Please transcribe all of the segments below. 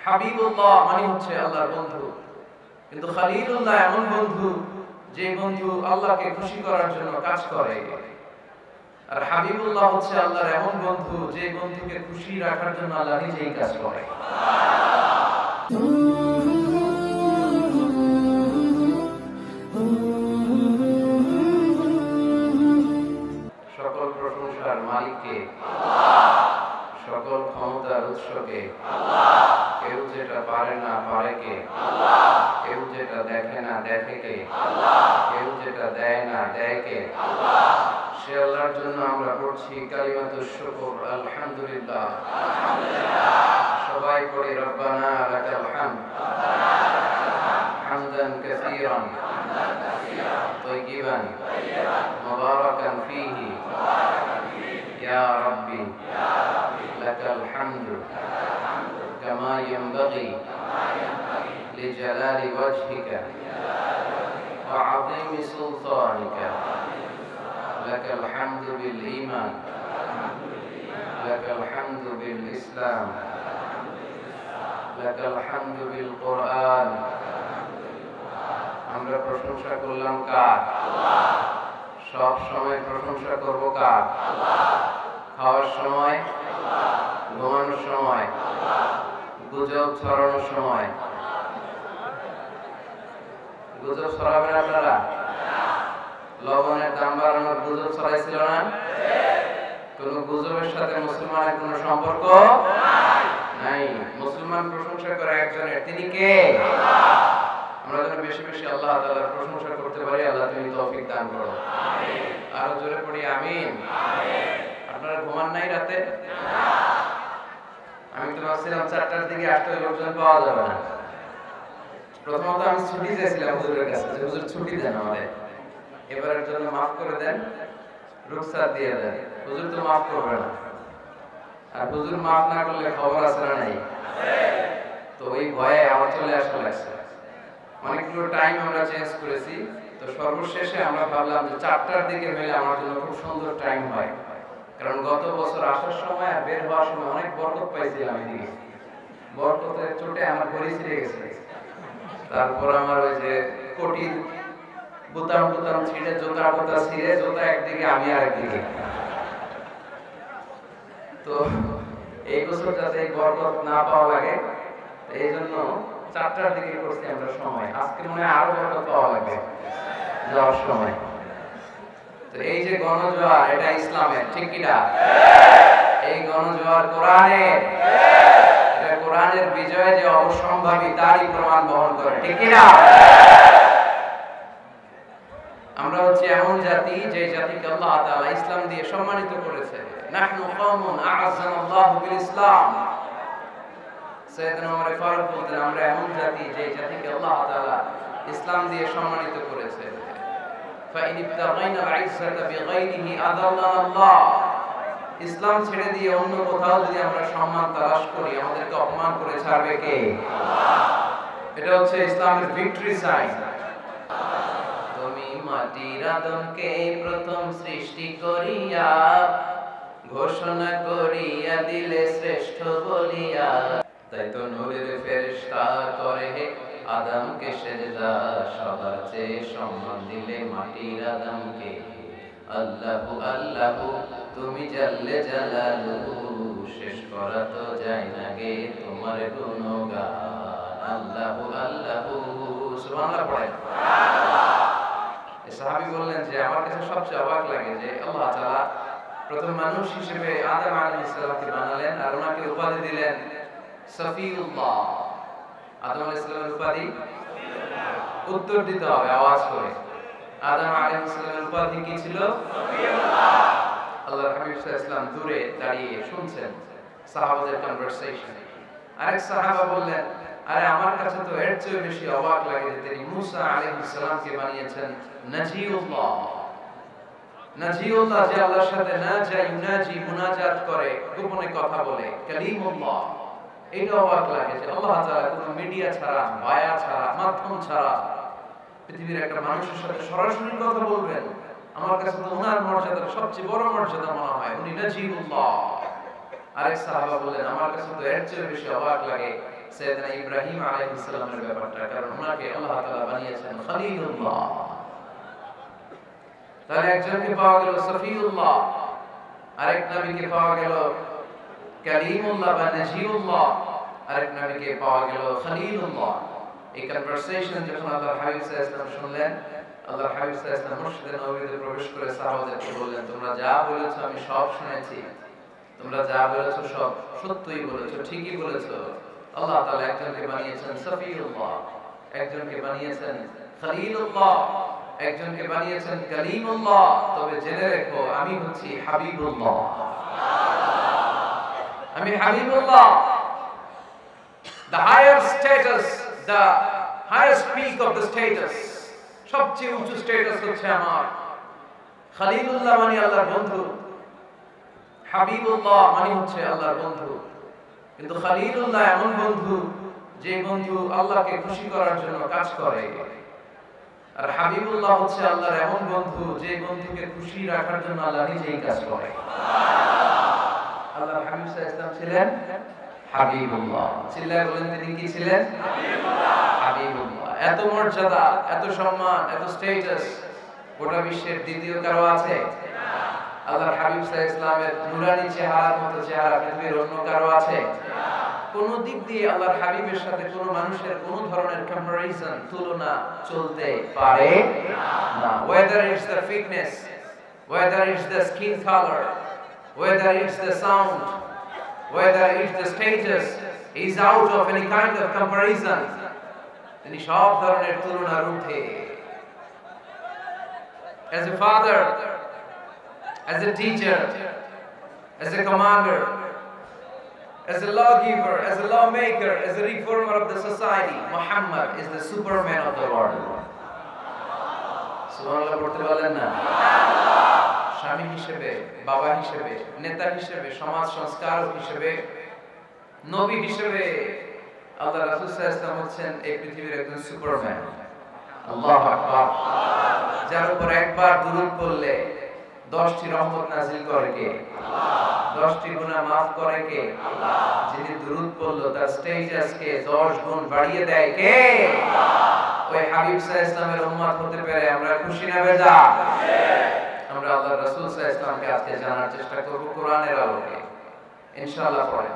হাবিবুল্লাহ মানে হচ্ছে আল্লাহর বন্ধু, কিন্তু খলিলুল্লাহ এমন বন্ধু যে বন্ধু আল্লাহকে খুশি করার জন্য কাজ করে, আর হাবিবুল্লাহ হচ্ছে আল্লাহর এমন বন্ধু যে বন্ধুকে খুশি রাখার জন্য আল্লাহ নিজেই কাজ করে। সকল প্রশংসার মালিককে, সকল ক্ষমতার উৎসকে, কেউ যেটা পারে না পারে কে, কেউ যেটা দেখে না দেখে কে, কেউ যেটা দেয় না দেয় কে, সে আল্লাহর জন্য আমরা পড়ছি কালিমাতুশ শুকর, আলহামদুলিল্লাহ। সবাই পড়ি রব্বানা লাকাল হামদ হামদান কাসীরান তাইয়িবান মুবারাকান ফীহি ইয়া রাব্বি লাকাল হামদু কামা ইয়ানবাগি লিজালালি ওয়াজহিকা ওয়া আযীমি সুলতানিকা। لك الحمد بالإيمان لك الحمد بالإسلام لك الحمد بالقرآن। আমরা প্রশংসা করলাম কার? সব সময় প্রশংসা করব কার? খাওয়ার সময়, ঘুমানোর সময়, গুজব ছড়ানোর সময়। গুজব ছড়াবেন আপনারা? লবণের দাম বাড়ানোর গুজব ছড়াইছিল না? কোন গুজবের সাথে মুসলমানের কোন সম্পর্ক নাই। মুসলমান প্রশংসা করে একজনের, তিনি কে? আমরা যেন বেশি বেশি আল্লাহ তাআলার প্রশংসা করতে পারি। আল্লাহ তুমি তৌফিক দান করো। আরো জোরে পড়ি আমিন। আপনারা ঘুমান নাই রাতে? আমি তো ভাবছিলাম 4টার দিকে আসতে লোকজন পাওয়া যাবে না। প্রথমত আমি ছুটি চেয়েছিলাম হুজুরের কাছে, যে হুজুর ছুটি দেন আমাদের, এবারের জন্য মাফ করে দেন, রুখসাত দিয়ে দেন। হুজুর তো মাফ করবে না, আর হুজুর মাফ না করলে খবর আছে না নাই? তো ওই ভয়ে আমার চলে আসা লাগছে। অনেকগুলো টাইম আমরা চেঞ্জ করেছি, তো সর্বশেষে আমরা ভাবলাম যে 4টার দিকে হলে আমার জন্য খুব সুন্দর টাইম হয়, কারণ গত বছর আসার সময় আর বের হওয়ার সময় অনেক বরকত পাইছিলাম। এদিকে বরকতের চোটে আমার ঘড়ি ছিঁড়ে গেছে, তারপর আমার ওই যে কোটির বুতাম বুতাম ছিঁড়ে, জোতা বোতা ছিঁড়ে, জোতা একদিকে আমি আরেকদিকে। তো এই বছর যাতে এই বরকত না পাওয়া লাগে, এই জন্য 4টার দিকে করছি আমরা সময়। আজকে মনে হয় আরো বরকত পাওয়া লাগবে যাওয়ার সময়। তো এই যে গণজোয়ার, এটা ইসলামের, ঠিক কিনা? এই গণজোয়ার কোরআনের, এটা কোরআনের বিজয় যে অবশ্যম্ভাবী তারই প্রমাণ বহন করে, ঠিক কিনা? আমরা হচ্ছে এমন জাতি যে জাতিকে আল্লাহ তাআলা ইসলাম দিয়ে সম্মানিত করেছে। নাহনু কওমুন আ'আজ্জানাল্লাহু বিল ইসলাম। সাইয়েদনা ওমর ফারুক বলতেন, আমরা এমন জাতি যে জাতিকে আল্লাহ তাআলা ইসলাম দিয়ে সম্মানিত করেছে। ফাইন ইবতাগাইনা আল-ইজ্জাতা বিগাইরিহি আযাল্লানাল্লাহ। ইসলাম ছেড়ে দিয়ে অন্য কোথাও যদি আমরা সম্মান তালাশ করি, আমাদেরকে অপমান করে ছাড়বে কে? আল্লাহ। এটা হচ্ছে ইসলামের ভিক্টরি সাইন। মাটির আদমকে প্রথম সৃষ্টি করিয়া ঘোষণা করিয়া দিলে শ্রেষ্ঠ বলিয়া, তাই তো নূরের ফেরেশতা করে আদমকে সেজদা, সবার চেয়ে সম্মান দিলে মাটির আদমকে। আল্লাহু আল্লাহু তুমি জাল্লে জালালুহু, শেষ করা তো যায় না গে তোমার গুণগান। আল্লাহু আল্লাহু, সুবহানাল্লাহ পড়েন। সাহাবী বললেন যে আমার কাছে সবচেয়ে অবাক লাগে যে আল্লাহ তাআলা প্রথম মানুষ হিসেবে আদম আলাইহিস সালামকে বানালেন, আর ওনাকে উপাধি দিলেন সফিউল্লাহ। আদম আলাইহিস সালামের উপাধি উত্তর দিতে হবে আওয়াজ করে। আদম আলাইহিস সালামের উপাধি কি ছিল? সফিউল্লাহ। আল্লাহর হাবিব সাল্লাল্লাহু আলাইহি ওয়াসাল্লাম দূরে দাঁড়িয়ে শুনছেন সাহাবাদের কনভারসেশন। আরেক সাহাবা বললেন, আরে আমার কাছে তো এর চেয়ে বেশি অবাক লাগে যে তিনি মুসা আলাইহিস সালামকে বানিয়েছেন নাজিউল্লাহ। নাজিউল্লাহ যে আল্লাহর সাথে নাজা ইউনাজি মুনাজাত করে, গোপনে কথা বলে, কালিমুল্লাহ। এটা অবাক লাগে যে আল্লাহ তাআলা কোনো মিডিয়া ছাড়া, বায়া ছাড়া, মাধ্যম ছাড়া পৃথিবীর একটা মানুষের সাথে সরাসরি কথা বলবেন। আমার কাছে তো ওনার মর্যাদা সবচেয়ে বড় মর্যাদা মনে হয়, উনি নাজিউল্লাহ। আরেক সাহাবা বলেন, আমার কাছে তো এর চেয়ে বেশি অবাক লাগে সাইয়েদনা ইব্রাহিম আলাইহিস সালামের ব্যাপারটা, কারণ ওনাকে আল্লাহ তাআলা বানিয়েছেন খলিলুল্লাহ। তাহলে একজনকে পাওয়া গেল সফিউল্লাহ, আরেক নবীকে পাওয়া গেল কালিমুল্লাহ বা নাজিউল্লাহ, আরেক নবীকে পাওয়া গেল খলিলুল্লাহ। এই কনভারসেশন যখন আল্লাহর হাবিব সাল্লাল্লাহু আলাইহি ওয়াসাল্লাম শুনলেন, আল্লাহর হাবিব সাল্লাল্লাহু আলাইহি ওয়াসাল্লাম মসজিদে নববীতে প্রবেশ করে সাহাবাদেরকে বললেন, তোমরা যা বলেছো আমি সব শুনেছি, তোমরা যা বলেছো সব সত্যই বলেছো, ঠিকই বলেছো। আল্লাহ তাআলা একজনকে বানিয়েছেন সফিউল্লাহ, একজনকে বানিয়েছেন খলিলুল্লাহ, একজনকে বানিয়েছেন কালিমুল্লাহ। তবে জেনে রেখো আমি হচ্ছি হাবিবুল্লাহ, আমি Habibullah. The higher status, the highest peak of the status, সবচেয়ে উঁচু স্ট্যাটাস হচ্ছে আমার। খলিলুল্লাহ মানে আল্লাহর বন্ধু, হাবিবুল্লাহ মানে হচ্ছে আল্লাহর বন্ধু। কিন্তু খলিলুল্লাহ এমন বন্ধু যে বন্ধু আল্লাহকে খুশি করার জন্য কাজ করে, আর হাবিবুল্লাহ হচ্ছে আল্লাহর এমন বন্ধু যে বন্ধুকে খুশি রাখার জন্য আল্লাহ নিজেই কাজ করে। আল্লাহর হাবিব সাল্লাল্লাহু আলাইহি ওয়াসাল্লাম ছিলেন হাবিবুল্লাহ। চিল্লায়ে বলেন তিনি কি ছিলেন? হাবিবুল্লাহ। এত মর্যাদা, এত সম্মান, এত স্ট্যাটাস গোটা বিশ্বের দ্বিতীয় কারো আছে? আল্লাহর হাবিব সাল্লাল্লাহু আলাইহি ওয়াসাল্লামের নুরানি চেহারার মতো চেহারা পৃথিবীর অন্য কারো আছে? কোন দিক দিয়ে আল্লাহর হাবিবের সাথে কোন মানুষের কোন ধরনের কম্পারিজন, তুলনা চলতে পারে না। whether it's the fitness, whether it's the skin color, whether it's the sound, whether it's the status, is out of any kind of comparison. তিনি সব ধরনের তুলনার ঊর্ধ্বে। As a father, as a teacher, as a commander, as a lawgiver, as a lawmaker, as a reformer of the society, Muhammad is the superman of the world. সুবহানাল্লাহ পড়তে বলেন না? স্বামী হিসেবে, বাবা হিসেবে, নেতা হিসেবে, সমাজ সংস্কারক হিসেবে, নবী হিসেবে আল্লাহ রাসূল সাল্লাল্লাহু আলাইহি ওয়াসাল্লাম হচ্ছেন এই পৃথিবীর একজন সুপারম্যান। আল্লাহু আকবার। যার উপর একবার দুরূদ পড়লে 10টি রহমত নাযিল করে কে? আল্লাহ। 10টি গুনাহ maaf করে কে? আল্লাহ। যিনি দুরূদ পড়লো তার স্ট্যাটাসকে 10 গুণ বাড়িয়ে দেয় কে? আল্লাহ। ওই হাবিব সাল্লাল্লাহু আলাইহি ওয়াসাল্লামের উম্মত হতে পেরে আমরা খুশি না বেজা? আমরা আল্লাহর রাসূল সাল্লাল্লাহু আলাইহি ওয়াসাল্লামকে আজকে জানার চেষ্টা করব কোরআনের আলোকে, ইনশাআল্লাহ। পড়ে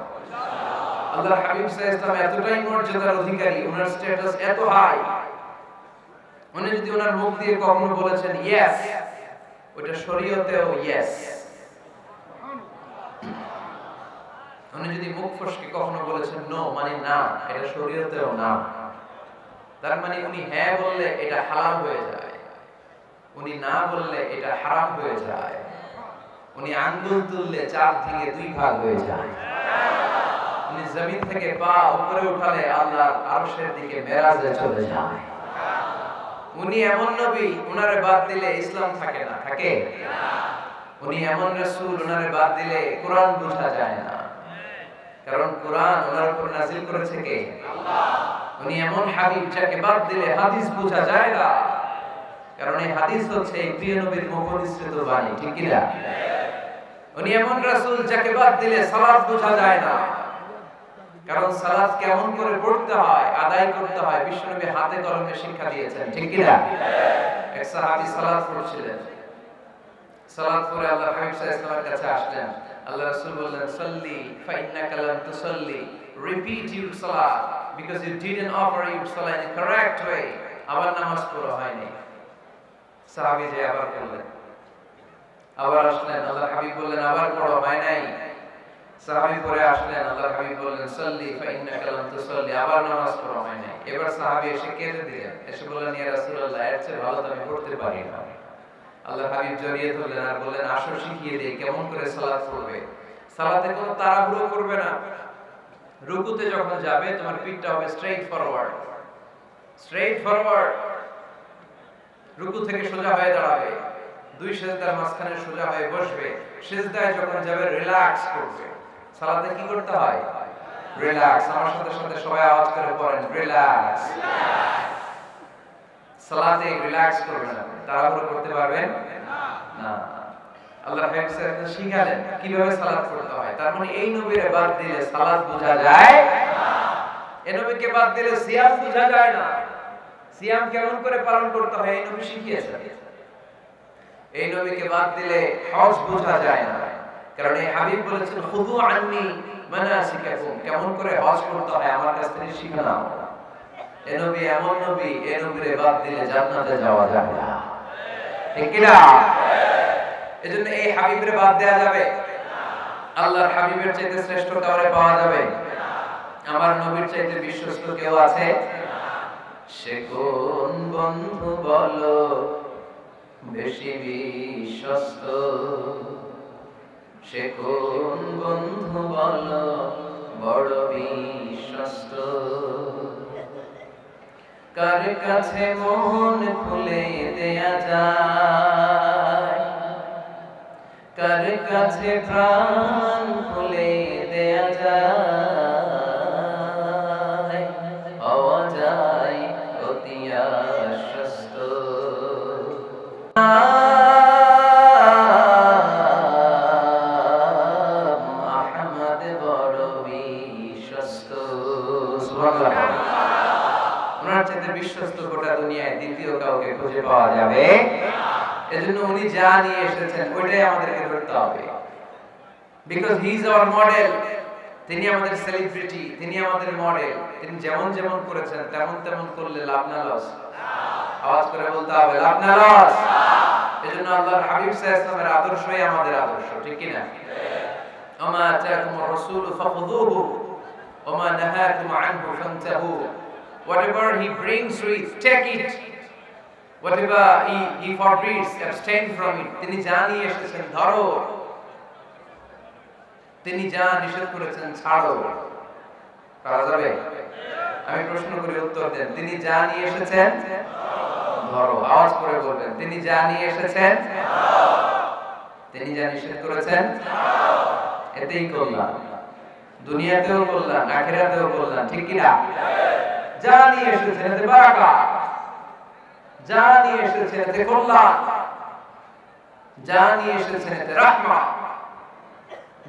আল্লাহর হাবিব সাল্লাল্লাহু আলাইহি ওয়াসাল্লাম এতটাই মর্যাদার অধিকারী, ওনার স্ট্যাটাস এত হাই, উনি যদি ওনার মুখ দিয়ে কখনো বলেছেন ইয়েস, ওটা শরীয়তেও ইয়েস। উনি যদি মুখ ফসকে কখনো বলেছেন নো, মানে না, এটা শরীয়তেও না। তার মানে উনি হ্যাঁ বললে এটা হালাল হয়ে যায়, উনি না বললে এটা হারাম হয়ে যায়। উনি আঙ্গুল তুললে 4 ভেঙে 2 ভাগ হয়ে যায়। উনি জমিন থেকে পা উপরে উঠালে আল্লাহর আরশের দিকে মেরাজে চলে যায়। উনি এমন নবী, উনারে বাদ দিলে ইসলাম থাকে না, থাকে না। উনি এমন রাসূল, উনারে বাদ দিলে কোরআন বোঝা যায় না, কারণ কোরআন ওনার উপর নাযিল করেছে কে? আল্লাহ। উনি এমন হাবিব যাকে বাদ দিলে হাদিস বোঝা যায় না, কারণ এই হাদিস হচ্ছে এই প্রিয় নবীর মুখনিসৃত বাণী, ঠিক কি না? উনি এমন রাসূল যাকে বাদ দিলে সালাত বোঝা যায় না, কারণ সালাত কেমন করে পড়তে হয়, আদায় করতে হয় বিশ্বনবী হাতে কলমে শিক্ষা দিয়েছেন, ঠিক কি না? এক সাহাবী সালাত পড়ছিলেন, সালাত পড়ে আল্লাহর হাবিব সাল্লাল্লাহু আলাইহি ওয়াসাল্লামের কাছে আসলেন। আল্লাহ রাসূল বললেন, সাল্লি ফা ইন্নাকা লাম তুসাল্লি, রিপিট ইউর সালাত because you didn't offer your salah in a correct way. আবার নামাজ পড়া হয়নি। সাহাবী যে আবার বললেন, আবার আসলেন, আল্লাহর হাবিব বললেন আবার পড়া হয় নাই। সাহাবী পরে আসলেন, আল্লাহর হাবিব বললেন সাল্লি ফা ইন্নাকা লাম তুসাল্লি, আবার নামাজ পড়া হয় নাই। এবার সাহাবী এসে কেঁদে দিলেন, এসে বললেন ইয়া রাসূলুল্লাহ, এর চেয়ে ভালো তো আমি পড়তে পারি না। আল্লাহর হাবিব জড়িয়ে ধরলেন আর বললেন আসো শিখিয়ে দেই কেমন করে সালাত পড়বে। সালাতে কোনো তাড়াহুড়ো করবে না। রুকুতে যখন যাবে তোমার পিঠটা হবে স্ট্রেইট ফরওয়ার্ড, স্ট্রেইট ফরওয়ার্ড। রুকু থেকে সোজা হয়ে দাঁড়াবে, 2 সিজদার মাঝখানে সোজা হয়ে বসবে। সিজদায় যখন যাবে রিল্যাক্স করবে। সালাতে কি করতে হয়? রিল্যাক্স। আমার সাথে সাথে সবাই আওয়াজ করে পড়েন রিল্যাক্স। সালাতে রিল্যাক্স করবেন, তাড়াহুড়ো করতে পারবেন না। আল্লাহর হাবিব সাল্লাল্লাহু শিখালেন কিভাবে সালাত পড়তে হয়। তার মানে এই নবীর বাদ দিলে সালাত বোঝা যায় না। এই নবীকে বাদ দিলে সিয়াম বোঝা যায় না। সিয়াম কেমন করে পালন করতে হয় এই নবী শিখিয়েছেন। এই নবীকে বাদ দিলে হজ বোঝা যায় না, কারণ এই হাবিব বলেছেন খুযু আন্নী মানাসিকাকুম, কেমন করে হজ করতে হয় আমার কাছ থেকে শিখে নাও। এই নবী এমন নবী, এই নবীরে বাদ দিলে জান্নাতে যাওয়া যায় না, ঠিক কি না? এজন্য এই হাবিবরে বাদ দেয়া যাবে? আল্লাহর হাবিবের চাইতে শ্রেষ্ঠ কাউরে পাওয়া যাবে? আমার নবীর চাইতে বিশ্বস্ত কেউ আছে? সে কোন বন্ধু বলো বেশি বিশ্বস্ত, সে কোন বন্ধু বলো বড় বিশ্বস্ত, কার কাছে মন খুলে দেয়া যায়, কার কাছে প্রাণ খুলে দেয়া যায়, হওয়া যায় অতি আশ্বস্ত। আহমদ বড় বিশ্বস্ত, সুবহানাল্লাহ। ওনার চাইতে বিশ্বস্ত গোটা দুনিয়ায় দ্বিতীয় কাউকে খুঁজে পাওয়া যাবে? এজন্য উনি যা নিয়ে এসেছেন ওইটাই আমাদেরকে ধরতে হবে, because he is our model. তিনি আমাদের সেলিব্রিটি, তিনি আমাদের মডেল। তিনি যেমন যেমন করেছেন তেমন তেমন করলে লাভ না লস? আওয়াজ করে বলতে হবে লাভ না লস? এজন্য আল্লাহর হাবিব সাল্লাল্লাহু আলাইহি ওয়াসাল্লামের আদর্শই আমাদের আদর্শ, ঠিক কি না? ওমা আতাকুমুর রাসূলু ফাখুযুহু ওমা নাহাকুম আনহু ফান্তাহু। Whatever he brings to it, take it. Whatever he forbids, abstain from it. তিনি যা নিয়ে এসেছেন ধরো, তিনি যা নিষেধ করেছেন ছাড়ো। পারা যাবে? আমি প্রশ্ন করি উত্তর দেন। তিনি যা নিয়ে এসেছেন ধরো। আওয়াজ করে বলবেন, তিনি যা নিয়ে এসেছেন ধরো, তিনি যা নিষেধ করেছেন ছাড়ো। এতেই কল্যাণ, দুনিয়াতেও কল্যাণ, আখিরাতেও কল্যাণ, ঠিক কি না? যা নিয়ে এসেছেন এতে বারাকাত, যা নিয়ে এসেছেন এতে কল্যাণ, যা নিয়ে এসেছেন এতে রাহমাত।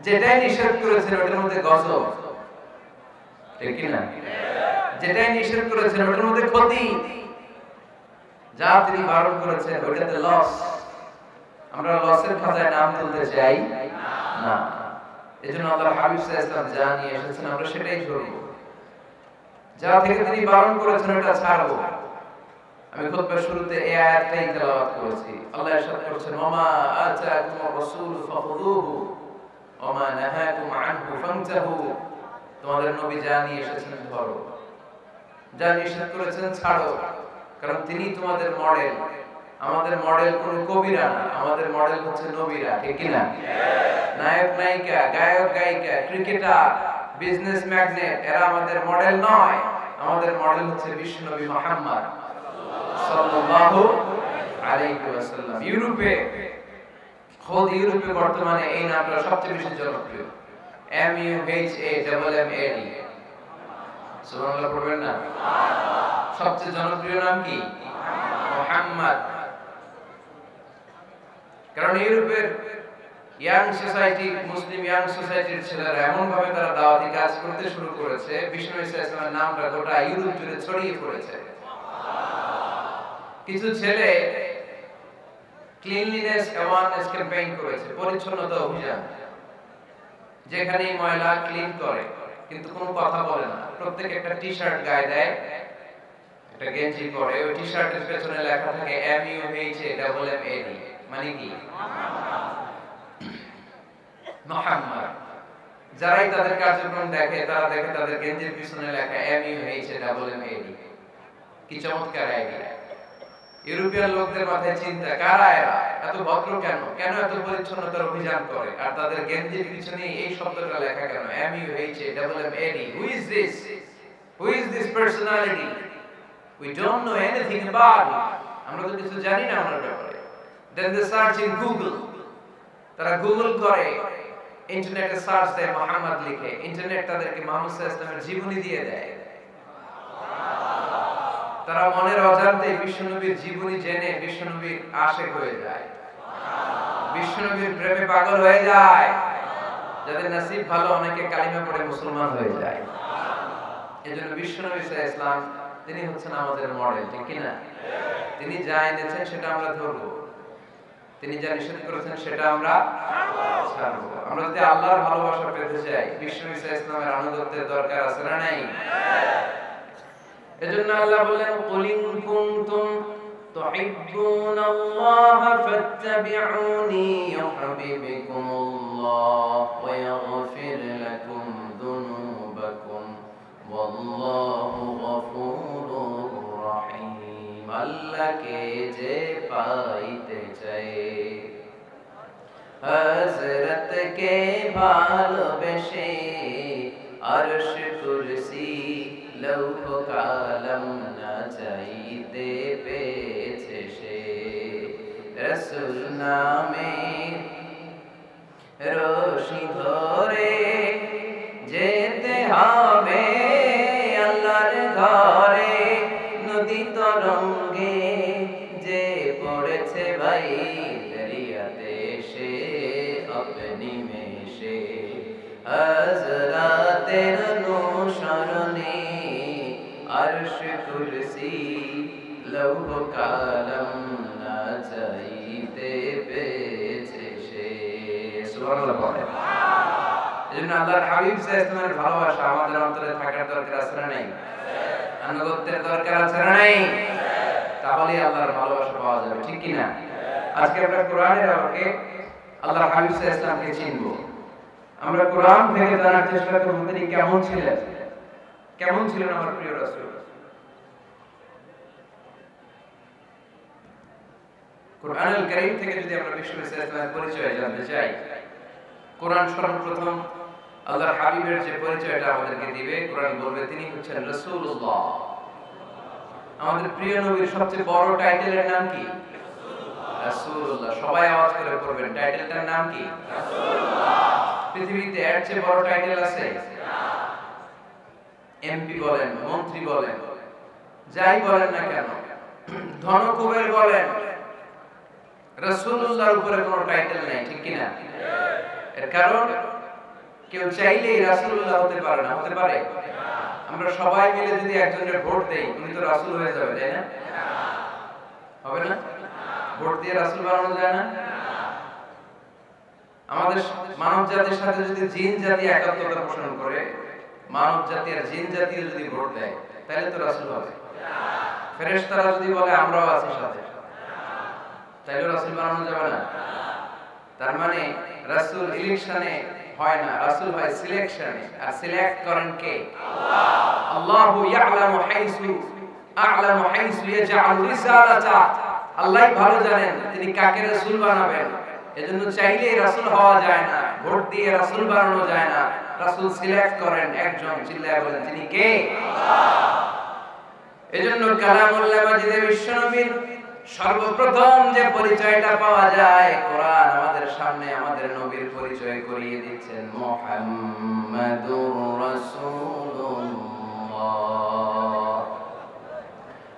যেটাই নিষেধ করেছেন ওটার মধ্যে গজব, ঠিক কি না? যেটাই নিষেধ করেছেন ওটার মধ্যে ক্ষতি, যা তিনি বারণ করেছেন ওটাতে লস। আমরা লসের খাতায় নাম তুলতে চাই না। এজন্য আল্লাহর হাবিব সাল্লাল্লাহু আলাইহি ওয়াসাল্লাম যা নিয়ে এসেছেন আমরা সেটাই ধরব, যা থেকে তিনি বারণ করেছেন ওটা ছাড়বো। আমি খুতবার শুরুতে এই আয়াতটাই তেলাওয়াত করেছি। আল্লাহ ইরশাদ করেছেন ওমা আতাকুমুর রাসূলু ফাখুযুহু ওমা নাহাকুম আনহু ফান্তাহু। তোমাদের নবী যা নিয়ে এসেছেন ধরো, যা নিষেধ করেছেন ছাড়ো, কারণ তিনি তোমাদের মডেল। আমাদের মডেল কোন কবিরা না, আমাদের মডেল হচ্ছে নবীরা, ঠিক কি না? নায়ক নায়িকা, গায়ক গায়িকা, ক্রিকেটার, বিজনেস ম্যাগনেট এরা আমাদের মডেল নয়। আমাদের মডেল হচ্ছে বিশ্বনবী মুহাম্মদ সাল্লাল্লাহু আলাইহি ওয়াসাল্লাম। ইউরোপে বর্তমানে এই নামটা সবচেয়ে বেশি জনপ্রিয়, MUHAMMAD। সুবহানাল্লাহ পড়বেন না? সবচেয়ে জনপ্রিয় নাম কি? মুহাম্মদ। কারণ ইউরোপের ইয়াং সোসাইটি, মুসলিম ইয়াং সোসাইটির ছেলেরা এমন ভাবে তারা দাওয়াতি কাজ করতে শুরু করেছে, বিষ্ণু ইসলামের নামটা গোটা ইউরোপ জুড়ে ছড়িয়ে পড়েছে। কিছু ছেলে ক্লিনলিনেস অ্যাওয়ারনেস ক্যাম্পেইন করেছে, পরিচ্ছন্নতা অভিযান, যেখানেই ময়লা ক্লিন করে কিন্তু কোনো কথা বলে না। প্রত্যেক একটা টি-শার্ট গায়ে দেয়, একটা গেঞ্জি পরে, ওই টি-শার্টের পেছনে লেখা থাকে MUHAMMAD, মানে কি? মুহাম্মদ। যারাই তাদের কার্যক্রম দেখে তারা দেখে তাদের গেঞ্জির পিছনে লেখা MUHAMMAD। কি চমৎকার আইডিয়া! ইউরোপিয়ান লোকদের মাথায় চিন্তা, কারা এরা, এত ভদ্র কেন, কেন এত পরিচ্ছন্নতার অভিযান করে, আর তাদের গেঞ্জির পিছনে এই শব্দটা লেখা কেন, MUHAMMAD? Who is this? Who is this personality? We don't know anything about it. আমরা তো কিছু জানি না ওনার ব্যাপারে। Then they search in Google. তারা গুগল করে, ইন্টারনেটে সার্চ দেয় মুহাম্মদ লিখে, ইন্টারনেট তাদেরকে মুহাম্মদ সাল্লাল্লাহু আলাইহি ওয়াসাল্লামের জীবনী দিয়ে দেয়। তারা মনের অজান্তে বিশ্বনবীর জীবনী জেনে বিশ্বনবীর আশিক হয়ে যায়, বিশ্বনবীর প্রেমে পাগল হয়ে যায়। যাদের নসিব ভালো অনেকে কালিমা পড়ে মুসলমান হয়ে যায়। এজন্য বিশ্বনবী সাল্লাল্লাহু আলাইহি ওয়াসাল্লাম তিনি হচ্ছেন আমাদের মডেল, ঠিক কি না? তিনি যা এনেছেন সেটা আমরা ধরব, তিনি যা নিষেধ করেছেন সেটা আমরা ছাড়ব। আমরা যদি আল্লাহর ভালোবাসা পেতে চাই, বিশ্বনবী সাল্লাল্লাহু আলাইহি ওয়াসাল্লামের আনুগত্যের দরকার আছে না নাই? এজন্য আল্লাহ বলেন, কুল ইন কুনতুম তুহিব্বুনাল্লাহা ফাত্তাবিউনি ইউহিব্বুকুমুল্লাহ ওয়া ইয়াগফির লাকুম যুনুবাকুম ওয়াল্লাহু গফুরুর রহিম। আল্লাহকে যে পাইতে চায়, হযরতকে ভালোবেসে আরশ কুরসি লৌহ কালাম না চাইতে পেয়েছে সে। রাসূল নামে রশি ধরে যেতে হবে আল্লাহর ঘরে। নদী তরঙ্গে যে পড়েছে ভাই দরিয়াতে সে আপনি মেশে। হযরতের অনুসরণে আরশ কুরসি লৌহ কালাম না চাইতে পেয়েছে সে। সুবহানাল্লাহ পড়ে। এজন্য আল্লাহর হাবিব সাল্লাল্লাহু আলাইহি ওয়াসাল্লামের ভালোবাসা আমাদের অন্তরে থাকার দরকার আছে না নাই? আনুগত্যের দরকার আছে না নাই? তাহলে আল্লাহর ভালোবাসা পাওয়া যাবে, ঠিক কি না? আজকে আমরা কোরআনের আলোকে আল্লাহর হাবিব সাল্লাল্লাহু আলাইহি ওয়াসাল্লামকে চিনব। আমরা কোরআন থেকে জানার চেষ্টা করব তিনি কেমন ছিলেন, কেমন ছিলেন আমার প্রিয় রাসূল। কোরআনুল কারীম থেকে যদি আমরা বিশ্বনবী সাল্লাল্লাহু আলাইহি ওয়াসাল্লামের পরিচয় জানতে চাই, কোরআন সর্বপ্রথম আল্লাহর হাবিবের যে পরিচয়টা আমাদেরকে দিবে, কোরআন বলবে তিনি হচ্ছেন রাসূলুল্লাহ। আমাদের প্রিয় নবীর সবচেয়ে বড় টাইটেলের নাম কি? রাসূলুল্লাহ। সবাই আওয়াজ করে পড়বেন, টাইটেলটার নাম কি? রাসূলুল্লাহ। পৃথিবীতে এর চেয়ে বড় টাইটেল আছে? এমপি বলেন, মন্ত্রী বলেন, যাই বলেন না কেন, ধনকুবের বলেন, রাসূলুল্লাহর উপরে কোনো টাইটেল নাই, ঠিক কি না? এর কারণ কেউ চাইলেই রাসূলুল্লাহ হতে পারে না, হতে পারে? আমরা সবাই মিলে যদি একজনের ভোট দেই, উনি তো রাসূল হয়ে যাবে, তাই না? হবে না? ভোট দিয়ে রাসূল বানানো যায় না? আমাদের মানব জাতির সাথে যদি জিন জাতি একাত্মতা পোষণ করে, মানব জাতি আর জিন জাতি যদি ভোট দেয়, তাহলে তো রাসূল হবে। ফেরেশতারা যদি বলে আমরাও আছি সাথে, তাহলে রাসূল বানানো যাবে না। তার মানে রাসূল ইলেকশনে হয় না, রাসূল হয় সিলেকশনে। আর সিলেক্ট করেন কে? আল্লাহ। আল্লাহু ইয়ালামু হাইসু আ'লামু হাইসু ইয়াজআলু রিসালাতা। আল্লাহই ভালো জানেন তিনি কাকে রাসূল বানাবেন। এজন্য চাইলেই রাসূল হওয়া যায় না, ভোট দিয়ে রাসূল বানানো যায় না। রাসূল সিলেক্ট করেন একজন, চিল্লায়ে বলেন তিনি কে? আল্লাহ। এজন্য কালামুল্লাহ মাজিদে বিশ্বনবীর সর্বপ্রথম যে পরিচয়টা পাওয়া যায়, কোরআন আমাদের সামনে আমাদের নবীর পরিচয় করিয়ে দিচ্ছেন, মুহাম্মাদুর রাসূলুল্লাহ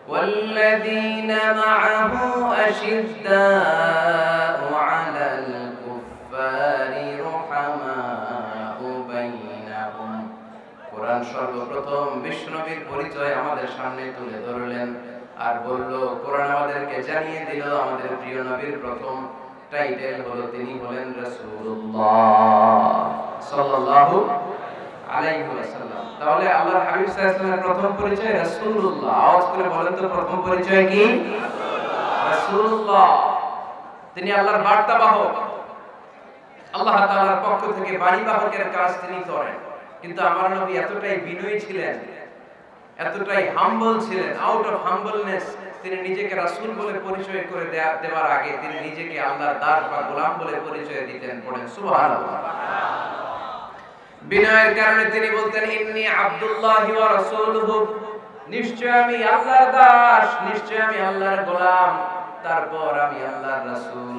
ওয়াল্লাযীনা মা'আহু আশিদ্দাউ আলাল কুফফারি রুহামাউ বাইনাহুম। কোরআন সর্বপ্রথম বিশ্বনবীর পরিচয় আমাদের সামনে তুলে ধরলেন আর বলল, কোরআন আমাদেরকে জানিয়ে দিল আমাদের প্রিয় নবীর প্রথম টাইটেল হলো তিনি হলেন রাসূলুল্লাহ সাল্লাল্লাহু আলাইহি ওয়াসাল্লাম। তাহলে আল্লাহর হাবিব সাল্লাল্লাহু আলাইহি ওয়াসাল্লামের প্রথম পরিচয় রাসূলুল্লাহ। আওয়াজ করে বলেন তো প্রথম পরিচয় কি? রাসূলুল্লাহ। তিনি আল্লাহর বার্তাবাহক, আল্লাহ তাআলার পক্ষ থেকে বাণীবাহকের কাজ তিনি করেন। কিন্তু আমার নবী এতটাই বিনয়ী ছিলেন, এতটাই হাম্বল ছিলেন, আউট অফ হাম্বলনেস তিনি নিজেকে রাসূল বলে পরিচয় করে দেওয়ার আগে তিনি নিজেকে আল্লাহর দাস বা গোলাম বলে পরিচয় দিতেন। পড়েন সুবহানাল্লাহ। বিনয়ের কারণে তিনি বলতেন, ইন্নী আব্দুল্লাহি ওয়া রাসূলুহু, নিশ্চয় আমি আল্লাহর দাস, নিশ্চয় আমি আল্লাহর গোলাম, তারপর আমি আল্লাহর রাসূল।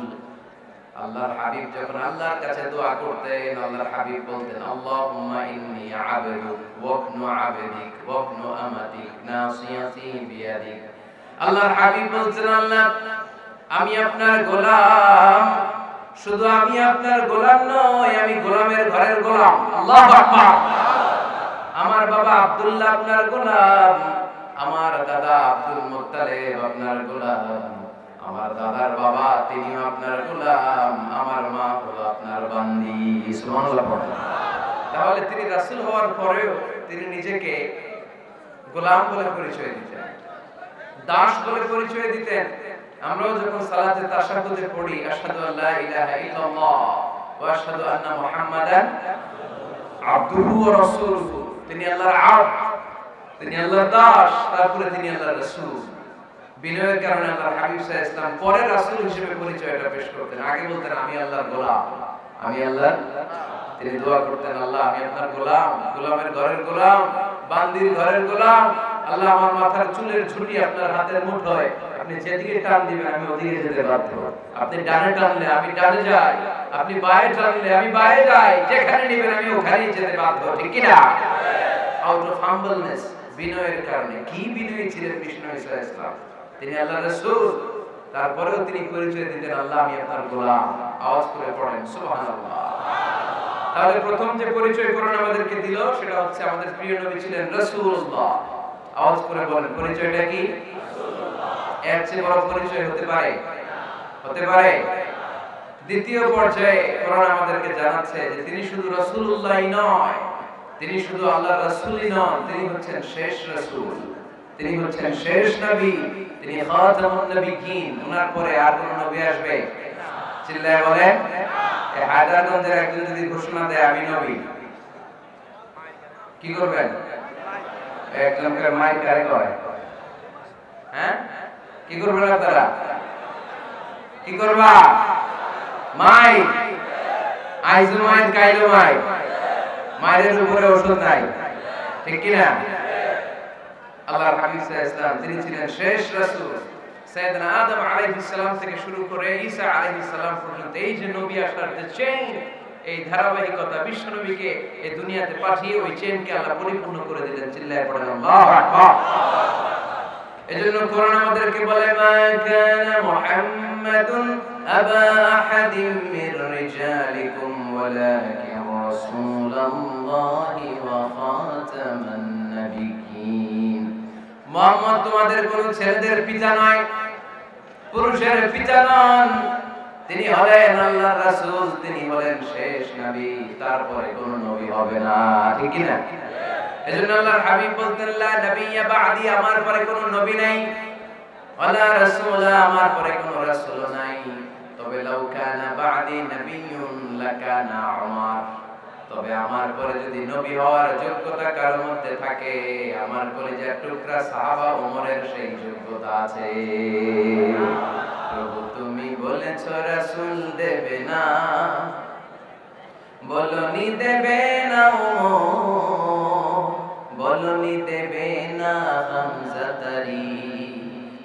আল্লাহর হাবিব যখন আল্লাহর কাছে দোয়া করতেন, আল্লাহর হাবিব বলতেন, আল্লাহুম্মা ইন্নী আবদুক ওয়া ইবনু আবদিক ওয়া ইবনু আমাতিক নাসিয়াতি বিয়াদিক। আল্লাহর হাবিব বলতেন, আল্লাহ আমি আপনার গোলাম, শুধু আমি আপনার গোলাম নই, আমি গোলামের ঘরের গোলাম। আল্লাহু আকবার। আমার বাবা আব্দুল্লাহ আপনার গোলাম, আমার দাদা আব্দুল মুত্তালিব আপনার গোলাম, আমার দাদার বাবা তিনিও আপনার গোলাম, আমার মা হলো আপনার বান্দি। সুবহানাল্লাহ পড়েন। তাহলে তিনি রাসূল হওয়ার পরেও তিনি নিজেকে গোলাম বলে পরিচয় দিতেন, দাস বলে পরিচয় দিতেন। আমরাও যখন সালাতে তাশাহুদে পড়ি আশহাদু আল্লা ইলাহা ইল্লাল্লাহ ওয়া আশহাদু আন্না মুহাম্মাদান আবদুহু ওয়া রাসূলুহু, তিনি আল্লাহর আবদ, তিনি আল্লাহর দাস, তারপরে তিনি আল্লাহর রাসূল। বিনয়ের কারণে আল্লাহর হাবিব সাল্লাল্লাহু আলাইহি ওয়াসাল্লাম পরে রাসূল হিসেবে পরিচয়টা পেশ করতেন, আগে বলতেন আমি আল্লাহর গোলাম, আমি আল্লাহর। তিনি দোয়া করতেন, আল্লাহ আমি আপনার গোলাম, গোলামের ঘরের গোলাম, বান্দির ঘরের গোলাম। আল্লাহ আমার মাথার চুলের ঝুঁটি আপনার হাতের মুঠোয়, আপনি যেদিকে টান দিবেন আমি ওদিকে যেতে বাধ্য। আপনি ডানে টানলে আমি ডানে যাই, আপনি বায়ে টানলে আমি বায়ে যাই, যেখানে নিবেন আমি ওখানেই যেতে বাধ্য। ঠিক কি না? আউট অফ হাম্বলনেস, বিনয়ের কারণে। কি বিনয়ী ছিলেন বিষ্ণু ঈসা আলাইহিস সালাম, তিনি আল্লাহর রাসূল, তারপরেও তিনি পরিচয় দিতেন আল্লাহ আমি আপনার গোলাম। আওয়াজ করে পড়েন সুবহানাল্লাহ। তাহলে প্রথম যে পরিচয় কোরআন আমাদেরকে দিল সেটা হচ্ছে আমাদের প্রিয় নবী ছিলেন রাসূলুল্লাহ। আওয়াজ করে বলেন পরিচয়টা কি? রাসূলুল্লাহ। এর চেয়ে বড় পরিচয় হতে পারে? হতে পারে? দ্বিতীয় পর্যায়ে কোরআন আমাদেরকে জানাচ্ছে যে তিনি শুধু রাসূলুল্লাহই নয়, তিনি শুধু আল্লাহর রাসূলই নন, তিনি হচ্ছেন শেষ রাসূল, তিনি হচ্ছেন শেষ নবী, তিনি খাতামুন নবিয়্যিন। ওনার পরে আর কোন নবী আসবে? চিল্লায় বলেন। এই হায়দারগঞ্জের একজন যদি ঘোষণা দেয় আমি নবী, কি করবেন? একজনকে মাইক কারে কয়? হ্যাঁ, কি করবেন আপনারা? কি করবা? মাইক। আইজু মাইক, কাইলো মাইক। মায়ের উপরে ওষুধ নাই, ঠিক কি না? আল্লাহর হাবিব সাল্লাল্লাহু আলাইহি ওয়াসাল্লাম তিনি ছিলেন শেষ রাসূল। সাইয়েদনা আদম আলাইহিস সালাম থেকে শুরু করে ঈসা আলাইহিস সালাম পর্যন্ত এই যে নবী আসার যে চেইন, এই ধারাবাহিকতা, বিশ্ব নবীকে এই দুনিয়াতে পাঠিয়ে ওই চেইনকে আল্লাহ পরিপূর্ণ করে দিলেন। চিল্লায়ে পড়েন আল্লাহু আকবার। এজন্য কোরআন আমাদেরকে বলে মা কানা মুহাম্মাদুন আবা আহাদিম মির রিজালিকুম ওয়ালাকিন রাসূলুল্লাহি ওয়া খাতামান নাবিয়্যিন। মুহাম্মদ তোমাদের কোন ছেলেদের পিতা নয়, পুরুষের পিতা নন, তিনি হলেন আল্লাহর রাসূল, তিনি হলেন শেষ নবী, তারপরে কোন নবী হবে না। ঠিক কি না? এজন্য আল্লাহর হাবিব বলতেন লা নবিয়্যা বা'দি, আমার পরে কোনো নবী নাই, ওয়ালা রাসূলা, আমার পরে কোনো রাসূল নাই। তবে লাউ কানা বা'দি নবিয়্যুন লাকানা উমর, তবে আমার পরে যদি নবী হওয়ার যোগ্যতা কারোর মধ্যে থাকে, আমার কলিজার টুকরা সাহাবা ওমরের সেই যোগ্যতা আছে। প্রভু তুমি বলেছ রাসূল দেবে না, বলনি দেবে না ওমর, বলনি দেবে না হামজা তারি,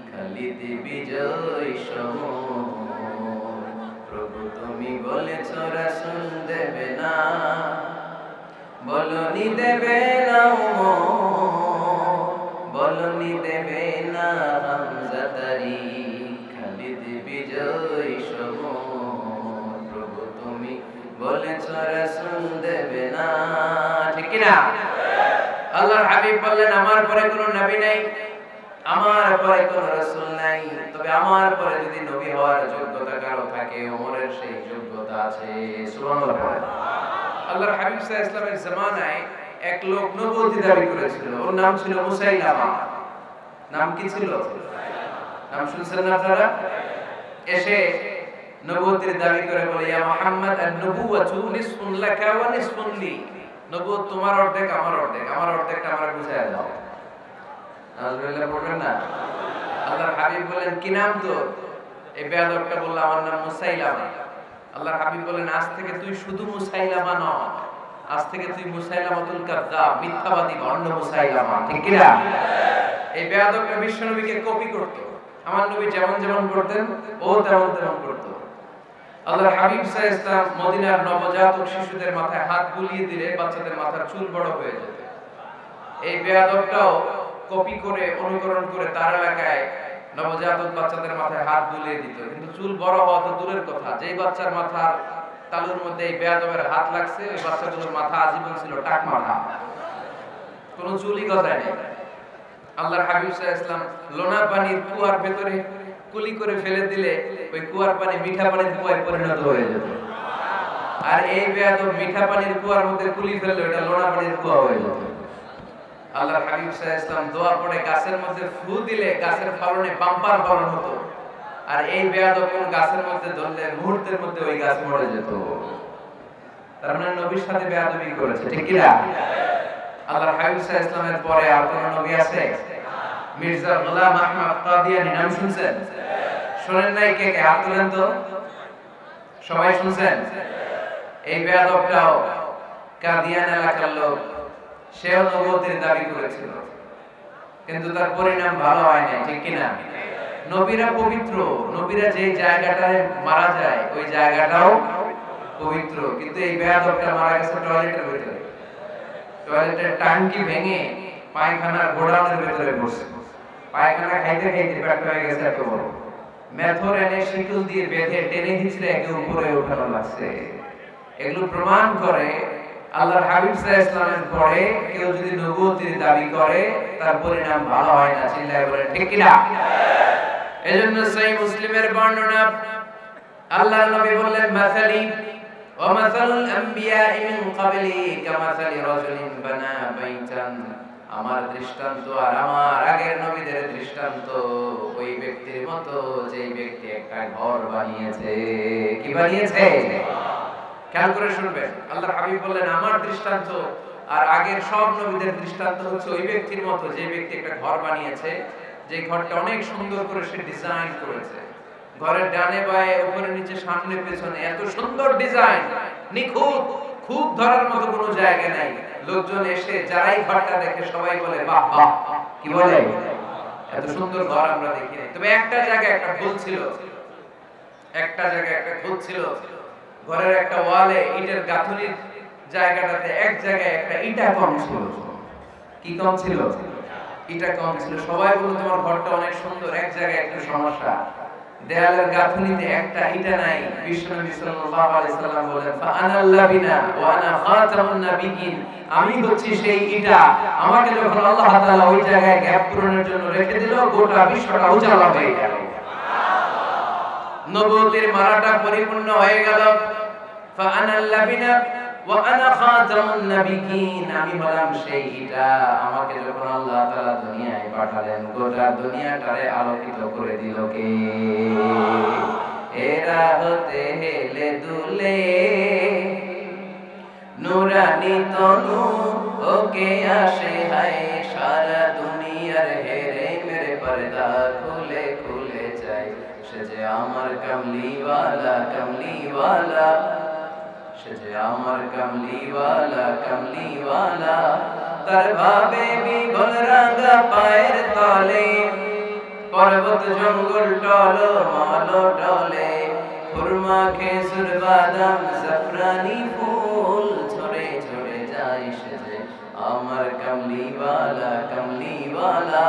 খালিদ বিজয় সমর। প্রভু তুমি বলেছ রাসূল দেবে না, বলনি দেবে না ওমর, বলনি দেবে না হামজা তারি, খালিদ বিজয় সমর। প্রভু তুমি বলেছ রাসূল দেবে না। ঠিক কি না? আল্লাহর হাবিব বললেন আমার পরে কোনো নবী নাই, আমার পরে কোনো রাসূল নাই, তবে আমার পরে যদি নবী হওয়ার যোগ্যতা কারো থাকে, ওমরের সেই যোগ্যতা আছে। সুবহানাল্লাহ। আল্লাহর হাবিব সাল্লাল্লাহু আলাইহি ওয়াসাল্লামের জামানায় এক লোক নবুয়তি দাবি করেছিল, ওর নাম ছিল মুসাইলামা। নাম কি ছিল? নাম শুনছেন না আপনারা? এসে নবুয়তির দাবি করে বলে ইয়া মুহাম্মদ আন-নবুওয়াতু নিসফুন লাকা ওয়া নিসফুন লি, নবুয়ত তোমার অর্ধেক আমার অর্ধেক, আমার অর্ধেকটা আমারে বুঝায়া দাও। আলহামদুলিল্লাহ পড়বেন না? আল্লাহর হাবিব বলেন কি নাম তোর? এই বেয়াদবটা বলল আমার নাম মুসাইলামা। আল্লাহর হাবিব বলেন আজ থেকে তুই শুধু মুসাইলামা নয়, আজ থেকে তুই মুসাইলামাতুল কাযযাব, মিথ্যাবাদী ভণ্ড মুসাইলামা। ঠিক কি না? এই বেয়াদবটা বিশ্ব নবীকে কপি করত, আমার নবী যেমন যেমন করতেন ও তেমন তেমন করত। আল্লাহর হাবিব সাল্লাল্লাহু আলাইহি ওয়াসাল্লাম মদিনার নবজাতক শিশুদের মাথায় হাত বুলিয়ে দিলে বাচ্চাদের মাথার চুল বড় হয়ে যেত। এই বেয়াদবটাও কপি করে অনুকরণ করে তার এলাকায় নবজাতক বাচ্চাদের মাথায় হাত বুলিয়ে দিত, কিন্তু চুল বড় হওয়া তো দূরের কথা, যেই বাচ্চার মাথার তালুর মধ্যে এই বেয়াদবের হাত লাগছে ওই বাচ্চাগুলোর মাথা আজীবন ছিল টাক মাথা। কোনো চুলই গজায় নাই। আল্লাহর হাবিব সাল্লাল্লাহু আলাইহি ওয়াসাল্লাম লোনা পানির কুয়ার ভেতরে কুলি করে ফেলে দিলে ওই কুয়ার পানি মিঠা পানির কুয়ায় পরিণত হয়ে যেত। আর এই বেয়াদব মিঠা পানির কুয়ার মধ্যে কুলি ফেললে ওটা লোনা পানির কুয়া হয়ে যেত। আল্লাহর হাবিব সাল্লাল্লাহু আলাইহি ওয়াসাল্লাম দোয়া পড়ে গাছের মধ্যে ফু দিলে গাছের ফলনে বাম্পার ফলন হতো। আর এই বেয়াদব কোন গাছের মধ্যে ধরলে মুহূর্তের মধ্যে ওই গাছ মরে যেত। তার মানে নবীর সাথে বেয়াদবি করেছে, ঠিক কি না? আল্লাহর হাবিব সাল্লাল্লাহু আলাইহি ওয়াসাল্লামের পরে আর কোন নবী আছে? মির্জা গোলাম আহমদ কাদিয়ানী নাম শুনছেন? শুনেন নাই? কে কে হাত তোলেন তো। সবাই শুনছেন? এই বেয়াদবটাও কাদিয়ান এলাকার লোক, সেও নবুয়তের দাবি করেছিল, কিন্তু তার পরিণাম ভালো হয় নাই, ঠিক কি না? নবীরা পবিত্র, নবীরা যে জায়গাটায় মারা যায় ওই জায়গাটাও পবিত্র, কিন্তু এই বেয়াদবটা মারা গেছে টয়লেটের ভিতরে। টয়লেটের টাঙ্কি ভেঙে পায়খানার গোডাউনের ভিতরে বসে পায়খানা খাইতে খাইতে পেট হয়ে গেছে এত বড়। মেথর এনে শিকল দিয়ে বেঁধে টেনে হিচড়ে একে উপরে ওঠানো লাগছে। এগুলো প্রমাণ করে আল্লাহর হাবিব সাল্লাল্লাহু আলাইহি ওয়াসাল্লামের পরে কেউ যদি নবুয়তের দাবি করে তার পরিণাম ভালো হয় না। চিল্লায় বলেন ঠিক কি না? এজন্য সহিহ মুসলিমের বর্ণনা, আল্লাহর নবী বললেন, মাসালি ওয়া মাসালুল আমবিয়া'i মিন ক্বাবলি কামাসালি রাজুলিন বানা বাইতান, আমার দৃষ্টান্ত আর আমার আগের নবীদের দৃষ্টান্ত ওই ব্যক্তির মতো যে ব্যক্তি একটা ঘর বানিয়েছে। কি বানিয়েছে? খেয়াল করে শুনবেন। আল্লাহর হাবিব বললেন আমার দৃষ্টান্ত আর আগের সব নবীদের দৃষ্টান্ত হচ্ছে ওই ব্যক্তির মতো যে ব্যক্তি একটা ঘর বানিয়েছে, যে ঘরটা অনেক সুন্দর করে সে ডিজাইন করেছে। ঘরের ডানে বায়ে উপরে নিচে সামনে পেছনে এত সুন্দর ডিজাইন, নিখুঁত, খুব ধরার মতো কোনো জায়গা নাই। লোকজন এসে যারাই ঘরটা দেখে সবাই বলে বাহ বাহ। কি বলে? এত সুন্দর ঘর আমরা দেখি নাই। তবে একটা জায়গায় একটা ভুল ছিল, একটা জায়গায় একটা ভুল ছিল। ঘরের একটা ওয়ালে ইটের গাঁথুনির জায়গাটাতে এক জায়গায় একটা ইটা কম ছিল। কি কম ছিল? ইটা কম ছিল। সবাই বলতো তোমার ঘরটা অনেক সুন্দর, এক জায়গায় একটু সমস্যা, দেয়ালের গাঁথুনিতে একটা ইটা নাই। বিশ্বনবী সাল্লাল্লাহু আলাইহি সাল্লাম বলেন, ফাআনাল লাবিনা ওয়া আনা খাতামুন নাবিয়িন, আমি হচ্ছি সেই ইটা। আমাকে যখন আল্লাহ তাআলা ওই জায়গায় গ্যাপ পূরণের জন্য রেখে দিল, গোটা বিশ্বটা উজালা হয়ে গেল। নবুয়তের মালাটা পরিপূর্ণ হয়ে গেল। ফাআনাল লাবিনা ওয়া আনা খাতামুন নাবিয়িন, আমি হলাম সেই ইটা। আমাকে যখন আল্লাহ তাআলা দুনিয়ায় পাঠালেন, গোটা দুনিয়াটারে আলোকিত করে দিল কে? এরা হতে হেলে দুলে নুরানি তনু ওকে আসে হায়, সারা দুনিয়ার হেরে মেরে পর্দা খুলে খুলে যায়। সে যে আমার কামলিওয়ালা কামলিওয়ালা, সে যে আমার কামলিওয়ালা কামলিওয়ালা, তার ভাবে বিগল রাঙা পায়ের তলে, পর্বত জঙ্গল টল মল টলে, খুরমা খেজুর বাদাম জাফরানি ফুল ঝরে ঝরে যায়। সে যে আমার কামলিওয়ালা কামলিওয়ালা।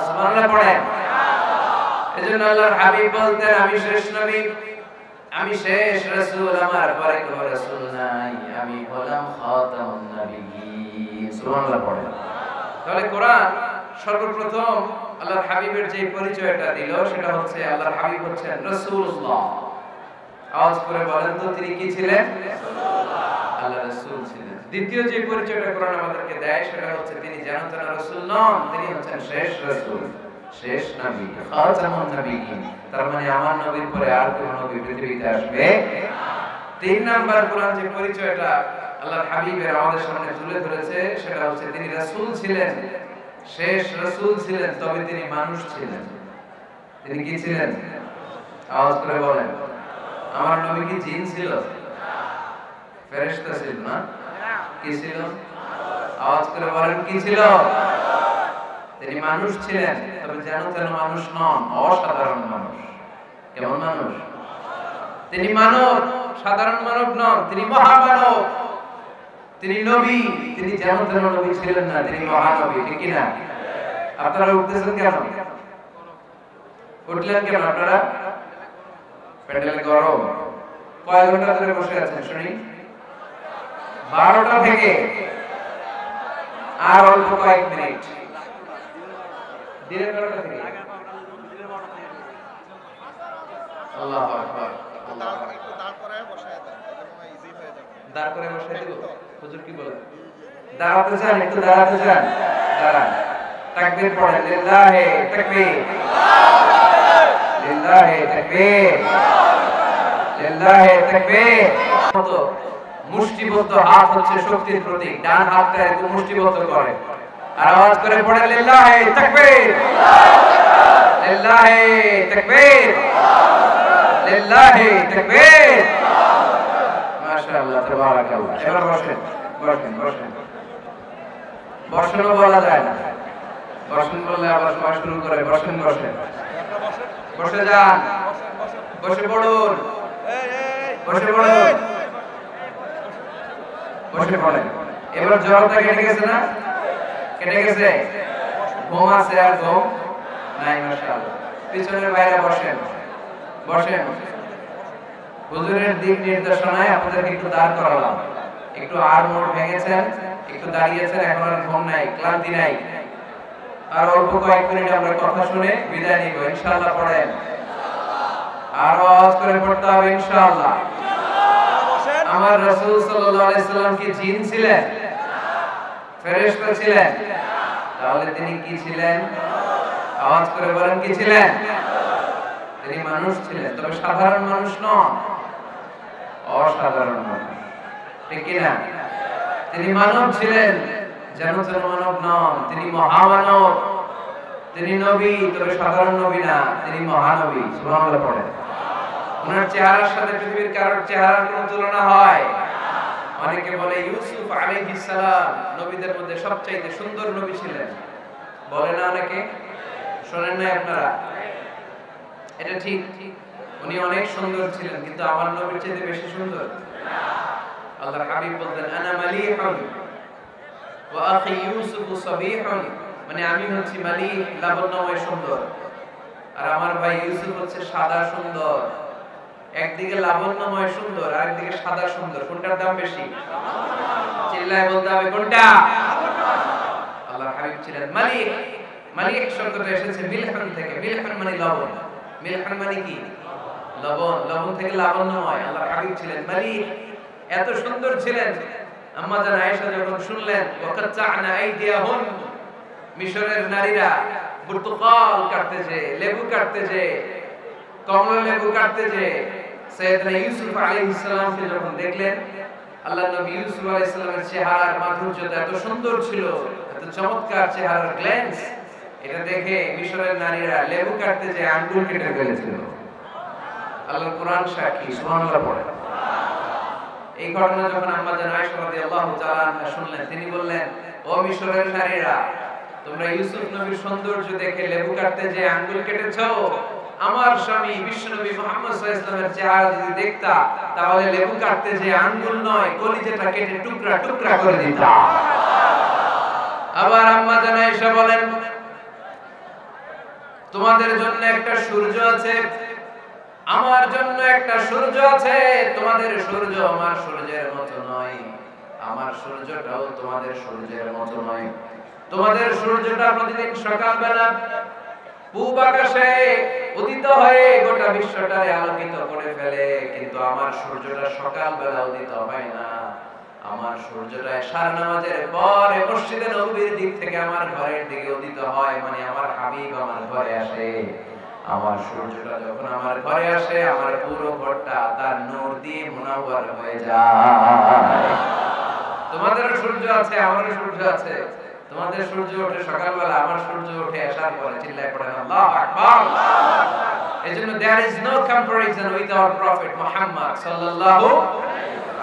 সুবহানাল্লাহ পড়েন। এজন্য আল্লাহর হাবিব বলতেন, আমি শেষ নবী, আমি শেষ রাসূল, আমার পরে কোনো রাসূল নাই, আমি হলাম খাতামুন নাবিয়্যিন। সুবহানাল্লাহ পড়েন। তাহলে কোরআন সর্বপ্রথম আল্লাহর হাবিবের যে পরিচয়টা দিল সেটা হচ্ছে আল্লাহর হাবিব হচ্ছেন রাসূলুল্লাহ। আওয়াজ করে বলেন তো, তিনি কি ছিলেন? রাসূলুল্লাহ, আল্লাহর রাসূল ছিলেন। দ্বিতীয় যে পরিচয়টা কোরআন আমাদেরকে দেয় সেটা হচ্ছে তিনি যেন তেন রাসূল নন, তিনি হচ্ছেন শেষ রাসূল, শেষ নবী, খাতামুন নাবিয়্যিন। তার মানে আমার নবীর পরে আর কোনো নবী পৃথিবীতে আসবে না। তিন নাম্বার কোরআন যে পরিচয়টা আল্লাহর হাবিবের আমাদের সামনে তুলে ধরেছে সেটা হচ্ছে তিনি রাসূল ছিলেন, শেষ রাসূল ছিলেন, তবে তিনি মানুষ ছিলেন। তিনি কি ছিলেন? আওয়াজ করে বলেন। আমার নবী কি জিন ছিল? ফেরেশতা ছিল না? কি ছিল? আওয়াজ করে বলেন, কি ছিল? তিনি মানুষ ছিলেন, তবে যেন তেন মানুষ নন, অসাধারণ মানুষ। কেমন মানুষ? তিনি মানব, সাধারণ মানব নন, তিনি মহামানব, তিনি নবী। তিনি যেন তেন নবী ছিলেন না, তিনি মহানবী, ঠিক কি না? আপনারা উঠতেছেন কেন? উঠলেন কেন আপনারা? প্যান্ডেলে গরম। কয় ঘন্টা ধরে বসে আছেন শুনি? 12টা থেকে আর অল্প কয়েক মিনিট। দিনের বেলাটা থেকে আল্লাহু আকবার। দাঁড় করে বসায় দিব। হুজুর কি বলেন? দাঁড়াতে চান? একটু দাঁড়াতে চান? দাঁড়ান। তাকবীর পড়েন। লিল্লাহি তাকবীর, লিল্লাহি তাকবীর, লিল্লাহি তাকবীর। মতো মুষ্টিবদ্ধ হাত হচ্ছে শক্তির প্রতীক। ডান হাতটা একটু মুষ্টিবদ্ধ করেন। আর আওয়াজ করে পড়েন লিল্লাহি তাকবীর, লিল্লাহি তাকবীর, লিল্লাহি তাকবীর। মাশাআল্লাহ, তাবারাকাল্লাহ। এবার বসেন, বসেন, বসেন। বসেনও বলা যায় না, বসেন বললে আবার সবাই শুরু করে। বসেন, বসেন, বসে যান, বসে পড়ুন, বসে পড়ুন, বসে পড়েন। এবার জ্বরটা কেটে গেছে না? কেটে গেছে? ঘুম আছে আর ঘুম নাই? মাশাআল্লাহ। পিছনের বাইরে বসেন, বসেন। হুজুরের দিক নির্দেশনায় আপনাদেরকে একটু দাঁড় করালাম। একটু আর মোড় ভেঙেছেন, একটু দাঁড়িয়েছেন, এখন আর ঘুম নাই, ক্লান্তি নাই। আর অল্প কয়েক মিনিট আমরা কথা শুনে বিদায় নিব ইনশাআল্লাহ। পড়েন, আর আওয়াজ করে পড়তে হবে ইনশাআল্লাহ। আমার রাসূল সাল্লাল্লাহু আলাইহি সাল্লাম কি জিন ছিলেন? ফেরেশতা ছিলেন? তাহলে তিনি কি ছিলেন? আওয়াজ করে বলেন, কি ছিলেন? তিনি মানুষ ছিলেন, তবে সাধারণ মানুষ নন, অসাধারণ মানুষ। ঠিক কি না? তিনি মানব ছিলেন, যেন তেন মানব নন। তিনি মহামানব, তিনি নবী, তবে সাধারণ নবী না, তিনি মহানবী। সুবহানাল্লাহ পড়েন। ওনার চেহারার সাথে পৃথিবীর কারোর চেহারার কোনো তুলনা হয়? অনেকে বলে ইউসুফ আলাইহিস সালাম নবীদের মধ্যে সবচেয়ে সুন্দর নবী ছিলেন, বলে না অনেকে? শোনেন না আপনারা? এটা ঠিক, উনি অনেক সুন্দর ছিলেন, কিন্তু আমার নবীর চেয়ে বেশি সুন্দর? আল্লাহর হাবিব বলতেন আনা মালিহুন ওয়া আখি ইউসুফ সাবিহুন, মানে আমি হচ্ছি মালিহ, লাবণ্যময় সুন্দর, আর আমার ভাই ইউসুফ হচ্ছে সাদা সুন্দর। একদিকে লাবণ্যময় সুন্দর, আর একদিকে সাদা সুন্দর। কোনটার দাম বেশি? চিল্লায় বলতে হবে কোনটা? আল্লাহর হাবিব ছিলেন মালিহ। মালিহ শব্দটা এসেছে মিলহান থেকে। মিলহান মানে লবণ। মিলহান মানে কি? লবণ। লবণ থেকে লাবণ্যময়। আল্লাহর হাবিব ছিলেন মালিহ, এত সুন্দর ছিলেন। আম্মা জান আয়েশা যখন শুনলেন ওয়াকাচ্চানা আইদিয়াহুন, মিশরের নারীরা বুর্তুকাল কাটতেছে, লেবু কাটতেছে, কমলা লেবু কাটতেছে, সাইয়েদনা ইউসুফ আলাইহিস সালামকে যখন দেখলেন, আল্লাহর নবী ইউসুফ আলাইহিস সালামের চেহারার মাধুর্যতা এত সুন্দর ছিল, এত চমৎকার চেহারার গ্ল্যান্স, এটা দেখে মিশরের নারীরা লেবু কাটতেছে, আঙ্গুল কেটে ফেলেছিল। আল্লাহর কোরআন সাক্ষী। সুবহানাল্লাহ পড়ে। এই ঘটনা যখন আম্মা জান আয়েশা রাদিয়াল্লাহু তাআলা আনহা শুনলেন, তিনি বললেন, ও মিশরের নারীরা, তোমরা ইউসুফ নবীর সৌন্দর্য দেখে লেবু কাটতে যে আঙ্গুল কেটেছো, আমার স্বামী বিশ্বনবী মুহাম্মদ সাল্লাল্লাহু আলাইহি ওয়াসাল্লামের চেহারা যদি দেখতা, তাহলে লেবু কাটতে যে আঙ্গুল নয়, কলিজাটা কেটে টুকরা টুকরা করে দিতা। আবার আম্মা জান আয়েশা বলেন, তোমাদের জন্য একটা সূর্য আছে, আমার জন্য একটা সূর্য আছে। তোমাদের সূর্য আমার সূর্যের মতো নয়, আমার সূর্যটাও তোমাদের সূর্যের মতো নয়। তোমাদের সূর্যটা প্রতিদিন সকালবেলা পূব আকাশে উদিত হয়ে গোটা বিশ্বটারে আলোকিত করে ফেলে, কিন্তু আমার সূর্যটা সকালবেলা উদিত হয় না। আমার সূর্যটা এশার নামাজের পরে মসজিদে নববীর দিক থেকে আমার ঘরের দিকে উদিত হয়, মানে আমার হাবিব আমার ঘরে আসে। আমার সূর্যটা যখন আমার ঘরে আসে, আমার পুরো ঘরটা তার নূর দিয়ে মুনাওয়ার হয়ে যায়। তোমাদের সূর্য আছে, আমারও সূর্য আছে। তোমাদের সূর্য ওঠে সকালবেলা, আমার সূর্য ওঠে এশার পরে। চিল্লায় পড়েন আল্লাহু আকবার। এজন্য there is no comparison with our prophet Muhammad sallallahu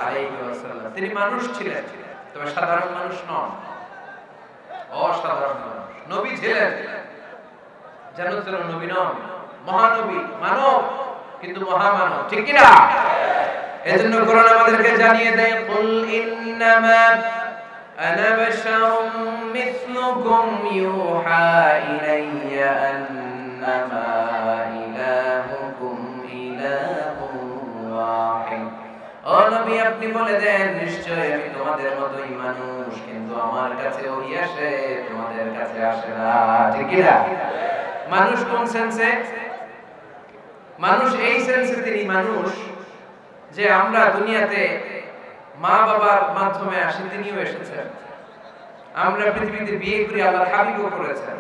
alayhi wasallam। তিনি মানুষ ছিলেন, তবে সাধারণ মানুষ নন, অসাধারণ মানুষ। নবী ছিলেন, যেন তেন নবী নন, মহানবী, মানব, কিন্তু মহামানব। ঠিক কি না? এজন্য কোরআন আমাদেরকে জানিয়ে দেয়, কুল ইন্নামা আনা বাশারুম মিসলুকুম ইউহা ইলাইয়া আন্নামা ইলাহুকুম ইলাহুন ওয়াহিদ। ও নবী, আপনি বলে দেন, নিশ্চয় আমি তোমাদের মতোই মানুষ, কিন্তু আমার কাছে ওহি আসে, তোমাদের কাছে আসে না, ঠিক কি না? মানুষ কোন সেন্সে? মানুষ এই সেন্সে তিনি মানুষ যে আমরা দুনিয়াতে মা বাবার মাধ্যমে আসি, তিনিও এসেছেন। আমরা পৃথিবীতে বিয়ে করি, আল্লাহর হাবিবও করেছেন।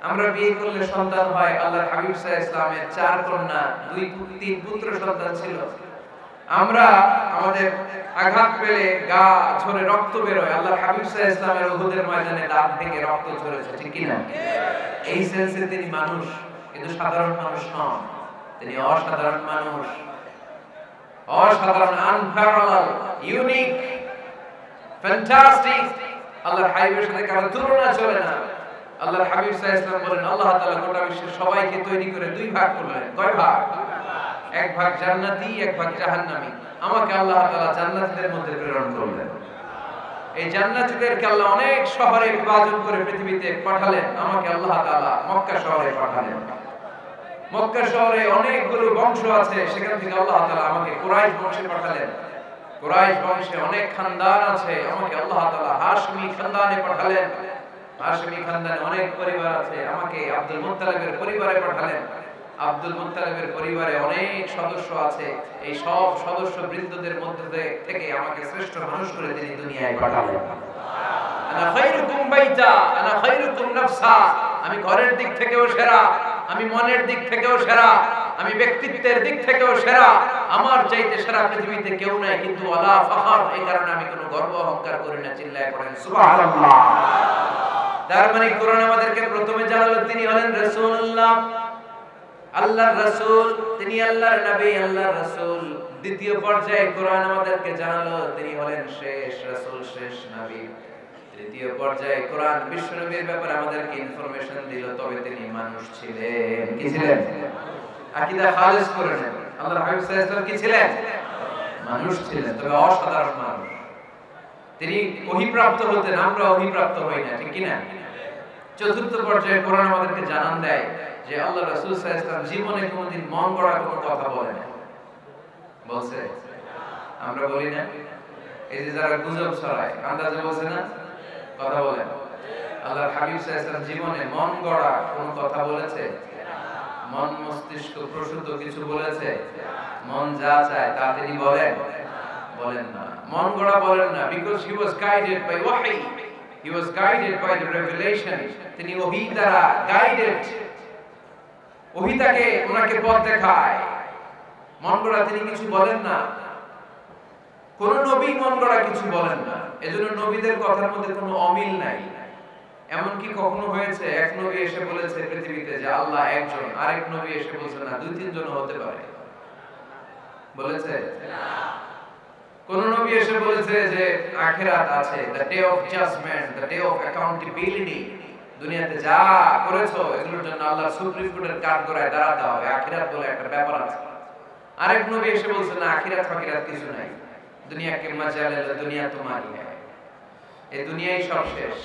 আমরা বিয়ে করলে সন্তান হয়, আল্লাহর হাবিব সাল্লাল্লাহু আলাইহি ওয়াসাল্লামের 4 কন্যা, 2-3 পুত্র সন্তান ছিল। আমরা আমাদের আঘাত পেলে গা ঝরে রক্ত বের হয়, আল্লাহর হাবিব সাল্লাল্লাহু আলাইহি ওয়াসাল্লামের উহুদের ময়দানে দাঁত ভেঙে রক্ত ঝরেছে, ঠিক কি না? এই সেন্সে তিনি মানুষ, কিন্তু সাধারণ মানুষ নন। তিনি অসাধারণ মানুষ, অসাধারণ, আনপ্যারালাল, ইউনিক, ফ্যান্টাস্টিক। আল্লাহর হাবিবের সাথে কারো তুলনা চলে না। আল্লাহর হাবিব সাল্লাল্লাহু আলাইহি ওয়াসাল্লাম বলেন, আল্লাহ তাআলা গোটা বিশ্বের সবাইকে তৈরি করে 2 ভাগ করলেন। কয় ভাগ? 1 ভাগ জান্নাতি, 1 ভাগ জাহান্নামী। আমাকে আল্লাহ তাআলা জান্নাতীদের মধ্যে প্রেরণ করলেন। এই জান্নাতীদেরকে আল্লাহ অনেক শহরে বিভাজন করে পৃথিবীতে পাঠালেন। আমাকে আল্লাহ তাআলা মক্কা শহরে পাঠালেন। মক্কা শহরে অনেকগুলো বংশ আছে, সেখান থেকে আল্লাহ তাআলা আমাকে কুরাইশ বংশে পাঠালেন। কুরাইশ বংশে অনেক খানদান আছে, আমাকে আল্লাহ তাআলা হাশমি খানদানে পাঠালেন। হাশমি খানদানে অনেক পরিবার আছে, আমাকে আব্দুল মুত্তালিবের পরিবারে পাঠালেন। আব্দুল মুত্তালিবের পরিবারে অনেক সদস্য আছে, এই সব সদস্য বৃন্দদের মধ্যে থেকে আমাকে শ্রেষ্ঠ মানুষ করে তিনি দুনিয়ায় পাঠালেন। আনা খায়রুকুম বাইতা, আনা খায়রুকুম নাফসা। আমি ঘরের দিক থেকেও সেরা, আমি মনের দিক থেকেও সেরা, আমি ব্যক্তিত্বের দিক থেকেও সেরা। আমার চাইতে সেরা পৃথিবীতে কেউ নাই, কিন্তু ওয়ালা ফাখর, এই কারণে আমি কোনো গর্ব অহংকার করি না। চিল্লায়ে পড়েন সুবহানাল্লাহ। তার মানে কোরআন আমাদেরকে প্রথমে জানালো তিনি হলেন রাসূলুল্লাহ, আল্লাহর রাসূল, তিনি আল্লাহর নবী, আল্লাহর রাসূল। দ্বিতীয় পর্যায়ে কোরআন আমাদেরকে জানালো তিনি হলেন শেষ রাসূল, শেষ নবী। তৃতীয় পর্যায়ে কোরআন বিশ্ব নবীর ব্যাপারে আমাদেরকে ইনফরমেশন দিল, তবে তিনি মানুষ ছিলেন। কি ছিলেন? আকীদা খালিস করে নেন। আল্লাহর হাবিব সাল্লাল্লাহু আলাইহি ওয়াসাল্লাম কি ছিলেন? মানুষ ছিলেন, তবে অসাধারণ মানুষ। তিনি ওহীপ্রাপ্ত হতেন, আমরা ওহীপ্রাপ্ত হই না, ঠিক কি না? চতুর্থ পর্যায়ে কোরআন আমাদেরকে জানান দেয় যে আল্লাহ রাসূল সাল্লাল্লাহু আলাইহি ওয়াসাল্লাম জীবনে কোনোদিন মন গড়া কোনো কথা বলেন না। বলছে? আমরা বলি না? এই যে যারা গুজব ছড়ায়, আন্দাজে বলছে না, কথা বলেন। আল্লাহর হাবিব সাল্লাল্লাহু আলাইহি ওয়াসাল্লাম জীবনে মন গড়া কোনো কথা বলেছে? মন মস্তিষ্ক প্রসূত কিছু বলেছে? মন যা চায় তা তিনি বলেন? বলেন না। মন গড়া বলেন না, because he was guided by wahy, he was guided by the revelation. তিনি ওহী দ্বারা গাইডেড, ওহী তাকে ওনাকে পথ দেখায়। মন গড়া তিনি কিছু বলেন না, কোন নবী মন গড়া কিছু বলেন না। এজন্য নবীদের কথার মধ্যে কোনো অমিল নাই। এমন কি কখনো হয়েছে এক নবী এসে বলেছে পৃথিবীতে যে আল্লাহ একজন, আরেক নবী এসে বলছে না 2-3 জন হতে পারে? বলেছে? কোন নবী এসে বলেছে যে আখিরাত আছে, the day of judgment, the day of accountability, দুনিয়াতে যা করেছো এগুলোর জন্য আল্লাহ সুপ্রিম কোর্টের কাঠগড়ায় দাঁড়াতে হবে, আখিরাত বলে একটা ব্যাপার আছে? আরেক নবী এসে বলছে না আখিরাত ফাকিরাত কিছু নাই, দুনিয়া কে মজা লে, দুনিয়া তোমারই है, এই দুনিয়াই সব শেষ।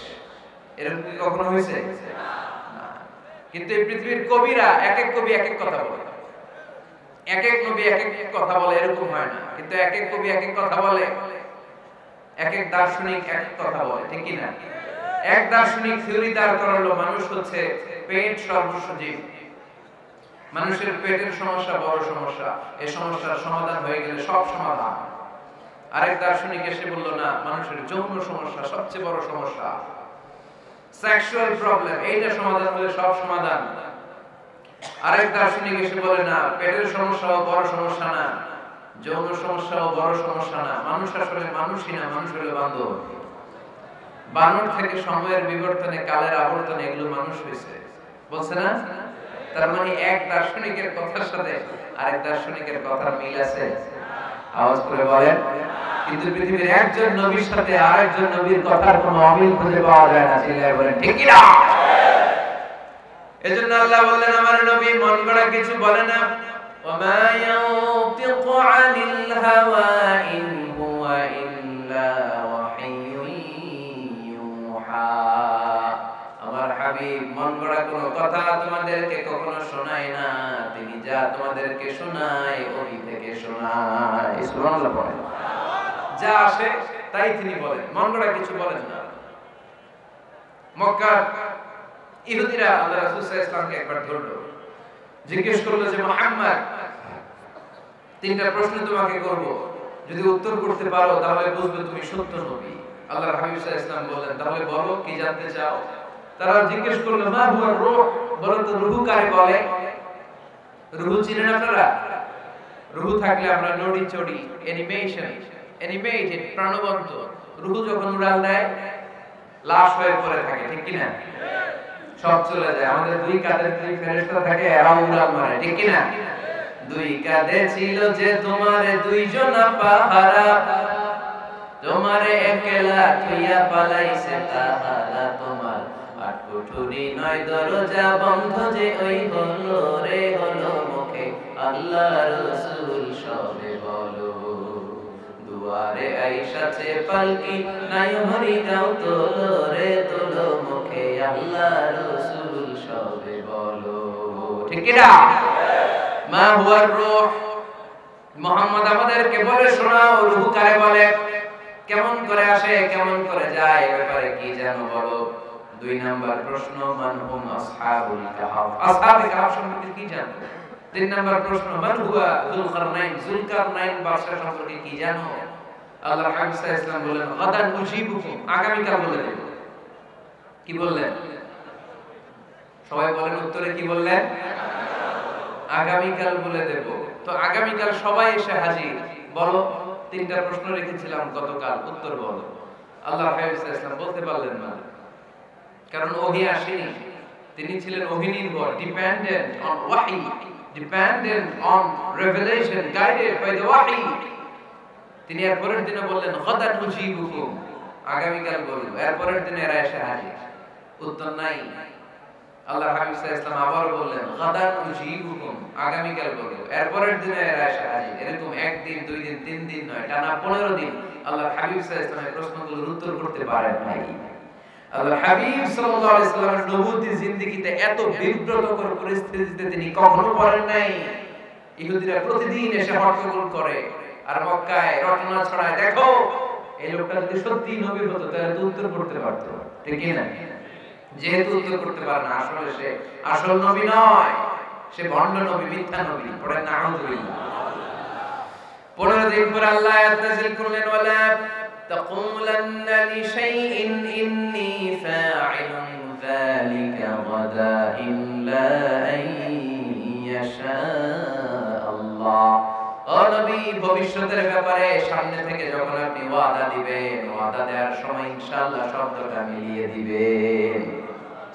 এরকম কি কখনো হয়েছে? না। কিন্তু এই পৃথিবীর কবিরা এক এক কবি এক এক কথা বলে, এক এক নবী এক এক কথা বলে, এরকম হয় না। কিন্তু এক এক কবি এক এক কথা বলে, এক এক দার্শনিক এক এক কথা বলে, ঠিক কি না? এক দার্শনিক থিওরি দাঁড় করালো মানুষ হচ্ছে পেট সর্বস্ব জীব, মানুষের পেটের সমস্যা বড় সমস্যা, এই সমস্যার সমাধান হয়ে গেলে সব সমাধান। আরেক দার্শনিক এসে বলল না, মানুষের যৌন সমস্যা সবচেয়ে বড় সমস্যা, সেক্সুয়াল প্রবলেম, এইটা সমাধান হলে সব সমাধান। আরেক দার্শনিক এসে বলে না, পেটের সমস্যাও বড় সমস্যা না, যৌন সমস্যাও বড় সমস্যা না, মানুষ আসলে মানুষই না, মানুষ হলো বান্দর। বানর থেকে সময়ের বিবর্তনে, কালের আবর্তনে এগুলো মানুষ হয়েছে, বলছে না? তার মানে এক দার্শনিকের কথার সাথে আরেক দার্শনিকের কথার মিল আছে? আওয়াজ করে বলেন। কিন্তু পৃথিবীর একজন নবীর সাথে আরেকজন নবীর কথার কোনো অমিল খুঁজে পাওয়া যায় না, চিল্লায়ে বলেন ঠিক কি না? এজন্য আল্লাহ বললেন আমার নবী মন গড়া কিছু বলে না। ওমা ইয়ানতিকু আনিল হাওয়া ইন হুয়া ইল্লা ওয়াহিয়ুন ইউহা। আমার হাবিব মন গড়া কোনো কথা তোমাদেরকে কখনো শোনায় না, তিনি যা তোমাদেরকে শোনায় ওহী থেকে শোনায়। সুবহানাল্লাহ পড়েন। যা আসে তাই তিনি বলেন, মন গড়া কিছু বলেন না। মক্কার ইহুদিরা আল্লাহ রাসূল সাল্লাল্লাহু আলাইহি ওয়াসাল্লামকে একবার ধরলো, জিজ্ঞেস করলো যে মুহাম্মদ, তিনটা প্রশ্ন তোমাকে করব, যদি উত্তর করতে পারো তাহলে বুঝবে তুমি সত্য নবী। আল্লাহর হাবিব সাল্লাল্লাহু আলাইহি ওয়াসাল্লাম বললেন, তাহলে বলো কি জানতে চাও? তারা জিজ্ঞেস করলো, মা হুয়া রূহ, বলো তো রূহ কারে বলে? রূহ চিনেন আপনারা? রূহ থাকলে আমরা নড়ি চড়ি, অ্যানিমেটেড, প্রাণবন্ত। রূহ যখন উড়াল দেয় লাশ হয়ে পড়ে থাকে, ঠিক কি না? সব চলে যায়। আমাদের দুই কাঁধে দুই ফেরেশতা থাকে, এরাও উড়াল মারে, ঠিক কি না? দুই কাঁধে ছিল যে তোমারে দুইজনা পাহারা, তোমারে একলা থইয়া পালাইছে তাহারা। তোমার আট কুঠুরি নয় দরজা বন্ধ যে ওই হলো রে হলো মুখে আল্লাহ রাসূল সবে বলো। দুয়ারে আইসাছে পালকি নাই হরি গাও তোলো রে তোলো মুখে আল্লাহ রাসূল সবে বলো, ঠিক কি না? মা হুয়ার রূহ, মুহাম্মদ আমাদেরকে বলে শোনাও রূহ কারে বলে, কেমন করে আসে, কেমন করে যায়, এ ব্যাপারে কি জানো বলো। দুই নাম্বার প্রশ্ন, মান হুম আসহাবুল কাহফ, আসহাবুল কাহফ সম্পর্কে কি জানো? তিন নাম্বার প্রশ্ন, মান হুয়া যুলকারনাইন বাদশা সম্পর্কে কি জানো? আল্লাহ হাবিব সাল্লাল্লাহু আলাইহি ওয়াসাল্লাম বলেন, গাদান উজিবুকুম, আগামীকাল বলে দেব। কি বললেন? সবাই বলেন উত্তরে কি বললেন? আগামীকাল বলে দেব। তো আগামীকাল সবাই এসে হাজির। বলো, তিনটা প্রশ্ন রেখেছিলাম গতকাল, উত্তর বলো। আল্লাহ হাবিব সাল্লাল্লাহু আলাইহি ওয়াসাল্লাম বলতে পারলেন না, কারণ ওহী আসেনি। তিনি ছিলেন ওহী নির্ভর, ডিপেন্ডেন্ট অন ওয়াহী, dependent on revelation, guided by the ওয়াহী। তিনি এর পরের দিনে বললেন, গাদান উজিবুকুম, আগামীকাল বলবো। এর পরের দিনে এরা এসে হাজির, উত্তর নাই। আল্লাহ হাবিব সাল্লাল্লাহু আলাইহি ওয়াসাল্লাম আবার বললেন, গাদান উজিবুকুম, আগামীকাল বলবো। এর পরের দিনে এরা এসে হাজির। এরকম একদিন, দুই দিন, তিন দিন নয়, টানা 15 দিন আল্লাহ হাবিব সাল্লাল্লাহু আলাইহি ওয়াসাল্লাম প্রশ্নগুলোর উত্তর করতে পারেন নাই। আল্লাহ হাবিব সাল্লাল্লাহু আলাইহি ওয়াসাল্লামের নবুয়তী জিন্দেগিতে এত বিব্রতকর পরিস্থিতিতে তিনি কখনো পড়েন নাই। ইহুদিরা প্রতিদিন এসে হট্টগোল করে আর মক্কায় রটনা ছড়ায়, দেখো এই লোকটা যদি সত্যি নবী হতো তাহলে উত্তর করতে পারতো, ঠিক কি না? যেহেতু উত্তর করতে পারে না, আসলে সে আসল নবী নয়, সে ভণ্ড নবী, মিথ্যা নবী। পড়েন না আউযুবিল্লাহ। 15 দিন পর আল্লাহ আয়াত নাযিল করলেন, ওয়ালা তাকুলান্না লিশাইইন ইন্নী ফাঈলুন যালিকা গাদা ইল্লা আন ইয়াশা আল্লাহ। ও নবী, ভবিষ্যতের ব্যাপারে সামনে থেকে যখন আপনি ওয়াদা দিবেন, ওয়াদা দেওয়ার সময় ইনশাআল্লাহ শব্দটা মিলিয়ে দিবেন।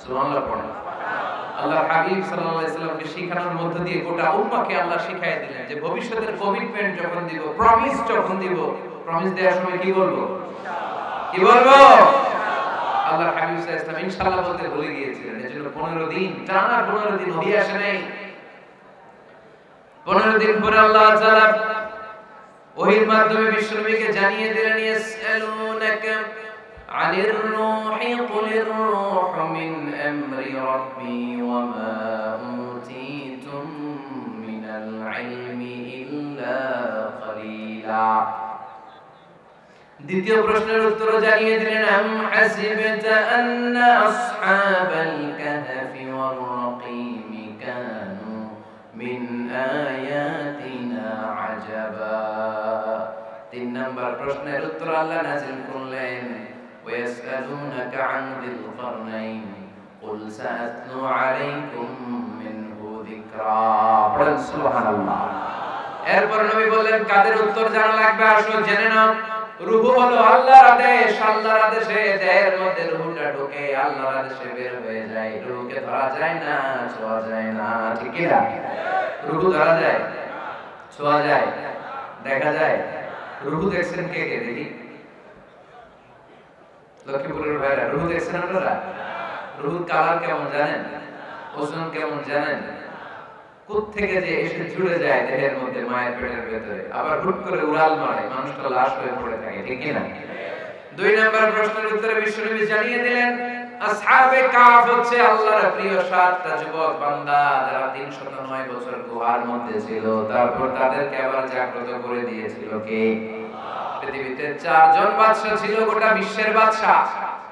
সুবহানাল্লাহ পড়েন। আল্লাহর হাবিব সাল্লাল্লাহু আলাইহি ওয়াসাল্লামকে শিখানোর মধ্য দিয়ে গোটা উম্মাহকে আল্লাহ শিখিয়ে দিলেন যে ভবিষ্যতের কমিটমেন্ট যখন দিব, প্রমিস যখন দিব, প্রমিস দেওয়ার সময় কি বলবো? কি বলবো? আল্লাহর হাবিব সাল্লাল্লাহু আলাইহি ওয়াসাল্লাম ইনশাআল্লাহ বলতে ভুলে গিয়েছিলেন। এজন্য 15 দিন টানা 15 দিন ওহী আসে নাই। 15 দিন পরে আল্লাহ তাআলা ওহীর মাধ্যমে বিশ্বনবীকে জানিয়ে দিলেন, ইয়াসআলুনাকা আনির রূহি কুলির রূহু মিন আমরি রাব্বি ওয়া মা উতীতুম মিনাল ইলমি ইল্লা ক্বালিলা। দ্বিতীয় প্রশ্নের উত্তর জানিয়ে দিলেন, আম হাসিবতা আন্না আসহাবাল কাহফি ওয়ার রাকিম কানু মিন আয়াতিনা আজাবা। 3 নাম্বার প্রশ্নের উত্তর আল্লাহ নাযিল করলেন, ওয়ায়াসআলুনাকা আন যিল কারনাইন কুল সাআতলু আলাইকুম মিনহু যিকরা। পড়েন সুবহানাল্লাহ। এরপর নবী বললেন, কাদের উত্তর জানা লাগবে? আসো জেনে নাও। রূহ হলো আল্লাহর আদেশ, আল্লাহর আদেশে দেহের মধ্যে রূহটা ঢোকে, আল্লাহর আদেশে বের হয়ে যায়। রূহকে ধরা যায় না, ছোঁয়া যায় না, ঠিক কি না? রূহ ধরা যায়, ছোঁয়া যায়, দেখা যায়। রূহ দেখছেন কে কে? দেখি লক্ষ্মীপুরের ভাইরা, রূহ দেখছেন আপনারা? রূহ কালার কেমন জানেন? ওজন কেমন জানেন? কোত্থেকে যে এসে জুড়ে যায় দেহের মধ্যে, মায়ের পেটের ভেতরে, আবার হুট করে উড়াল মারে, মানুষটা লাশ হয়ে পড়ে থাকে, ঠিক কি না? 2 নম্বর প্রশ্নের উত্তরে বিশ্বনবী জানিয়ে দিলেন, আসহাবে কাহফ হচ্ছে আল্লাহর প্রিয় 7টা যুবক বান্দা যারা 309 বছর গুহার মধ্যে ছিল। তারপর তাদেরকে আবার জাগ্রত করে দিয়েছিল কে? পৃথিবীতে 4 জন বাদশা ছিল, গোটা বিশ্বের বাদশা।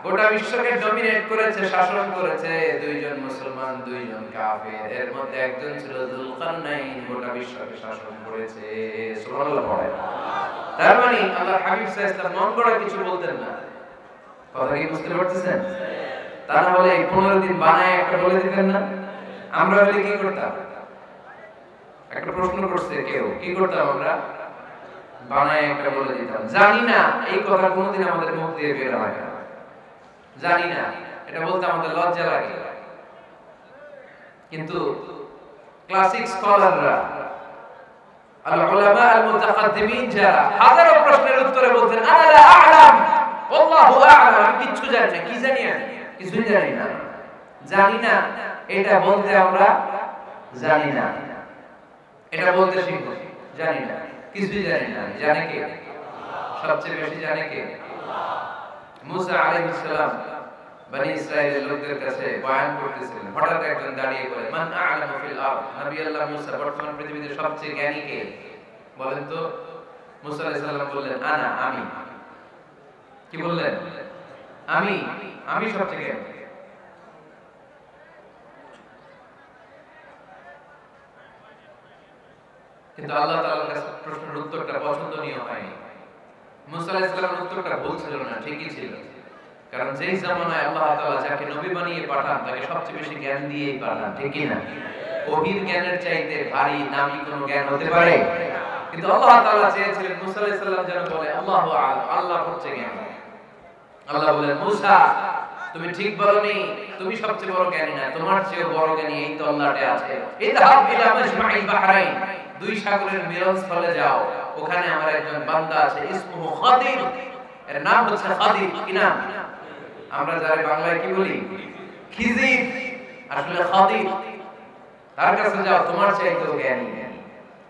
গোটা বিশ্বকে ডমিনেট করেছে, শাসন করেছে দুইজন মুসলমান, দুইজন কাফের। এর মধ্যে একজন ছিল যুলকারনাইন, গোটা বিশ্বকে শাসন করেছে। সুবহানাল্লাহ পড়ে। তার মানে আল্লাহর হাবিব সাল্লাল্লাহু আলাইহি ওয়াসাল্লাম মন গড়া কিছু বলতেন না। কথা কি বুঝতে পারতেছেন? তা না হলে 15 দিন বানায় একটা বলে দিতেন না? আমরা হলে কি করতাম? একটা প্রশ্ন করছে কেউ, কি করতাম আমরা? বানায় একটা বলে দিতাম। জানি না এই কথা কোনোদিন আমাদের মুখ দিয়ে বের হয় না, জানি না, এটা বলতে আমাদের লজ্জা লাগে। কিন্তু ক্লাসিক স্কলাররা, আল উলামা আল মুতাকাদ্দিমিন, যারা হাজারো প্রশ্নের উত্তরে বলতেন আনা লা আ'লাম আল্লাহু আ'লাম, আমি কিছু জানি না। কি জানি আমি? কিছুই জানি না। জানি না এটা বলতে আমরা জানি না, এটা বলতে শিখব। জানি না, কিছুই জানি না। জানে কে? সবচেয়ে বেশি জানে কে? মুসা আলাইহিস সালাম বনি ইসরাইলের লোকদের কাছে বয়ান করতেছিলেন। হঠাৎ একজন দাঁড়িয়ে বলে, মান আ'লামু ফিল আরদ, নবী আল্লাহ মুসা, বর্তমান পৃথিবীতে সবচেয়ে জ্ঞানী কে বলেন তো? মুসা আলাইহিস সালাম বললেন, আনা, আমি। কি বললেন? আমি সবচেয়ে জ্ঞানী। কিন্তু আল্লাহ তাআলার কাছে প্রশ্নের উত্তরটা পছন্দনীয় হয়নি। মুসা আলাইহিস সালামের উত্তরটা ভুল ছিল না, ঠিকই ছিল। কারণ যেই জামানায় আল্লাহ তাআলা যাকে নবী বানিয়ে পাঠান তাকে সবচেয়ে বেশি জ্ঞান দিয়েই পাঠান, ঠিক কি না? ওহীর জ্ঞানের চাইতে ভারী দামি কোনো জ্ঞান হতে পারে? কিন্তু আল্লাহ তাআলা চেয়েছিলেন মুসা আলাইহিস সালাম যেন বলে আল্লাহু আ'লাম, আল্লাহ হচ্ছে জ্ঞানী। আল্লাহ বলেন, মুসা তুমি ঠিক বলনি, তুমি সবচেয়ে বড় জ্ঞানী না, তোমার চেয়ে বড় জ্ঞানী এই তল্লাটে আছে। ইযহাব ইলা মাজমা'il বাহরাইন, দুই সাগরের মিলনস্থলে যাও, ওখানে আমার একজন বান্দা আছে, ইসমুহু খাদির, এর নাম হচ্ছে খাদির। কি নাম? আমরা যারা বাংলায় কি বলি? খিজির, আসলে খাদির। তার কাছে যাও, তোমার চাইতেও জ্ঞানী।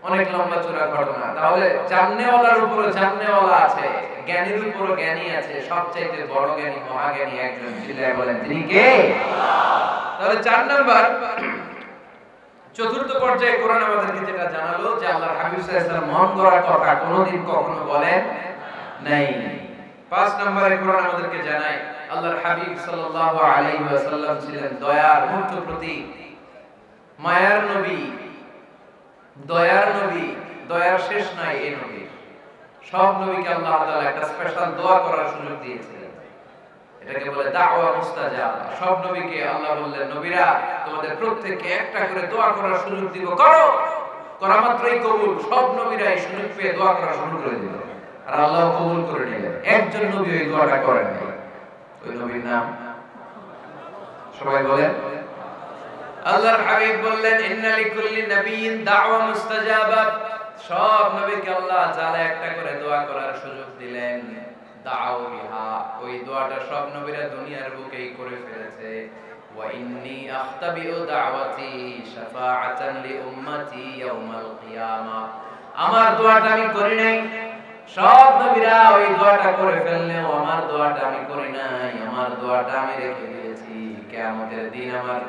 অনেক লম্বা চূড়া ঘটনা। তাহলে জাননেওয়ালার উপরে জাননেওয়ালা আছে, জ্ঞানীর উপরে জ্ঞানী আছে, সবচাইতে বড় জ্ঞানী, মহাজ্ঞানী একজন। চিল্লায় বলেন তিনি কে? তাহলে 4 নাম্বার, চতুর্থ পর্যায়ে কোরআন আমাদেরকে যেটা জানালো যে আল্লাহর হাবিব সাল্লাল্লাহু আলাইহি ওয়াসাল্লাম মন গড়া কথা কোনোদিন কখনো বলেন নাই। 5 নম্বরে কোরআন আমাদেরকে জানায় আল্লাহর হাবিব সাল্লাল্লাহু আলাইহি ওয়াসাল্লাম ছিলেন দয়ার মূর্ত প্রতীক, মায়ার নবী, দয়ার নবী। দয়ার শেষ নাই এই নবী। সব নবীকে আল্লাহ তাআলা একটা স্পেশাল দোয়া করার সুযোগ দিয়েছিলেন, এটাকে বলে দাওয়া মুস্তাজাবা। সব নবীকে আল্লাহ বললেন, নবীরা তোমাদের প্রত্যেককে একটা করে দোয়া করার সুযোগ দিব, করো। করা মাত্রই কবুল। সব নবীরা এই সুযোগ পেয়ে দোয়া করা শুরু করে দিল, আর আল্লাহ কবুল করে নিলেন। একজন নবী ওই দোয়াটা করেন নাই। ওই নবীর নাম সবাই বলেন। আল্লাহর হাবিব বললেন, ইন্না লিকুল্লি নাবিয়্যিন দাওয়া মুস্তাজাবা। সব নবীকে আল্লাহ তাআলা একটা করে দোয়া করার সুযোগ দিলেন। দাও বিহা, ওই দোয়াটা সব নবীরা দুনিয়ার বুকেই করে ফেলেছে। ওয়া ইন্নী আখতাবিউ দাওয়াতি শাফাআতান লি উম্মতি ইয়াউমাল কিয়ামা। আমার দোয়াটা আমি করি নাই, সব নবীরা ওই দোয়াটা করে ফেললেও আমার দোয়াটা আমি করি নাই। আমার দোয়াটা আমি রেখে দিয়েছি, কিয়ামতের দিন আমার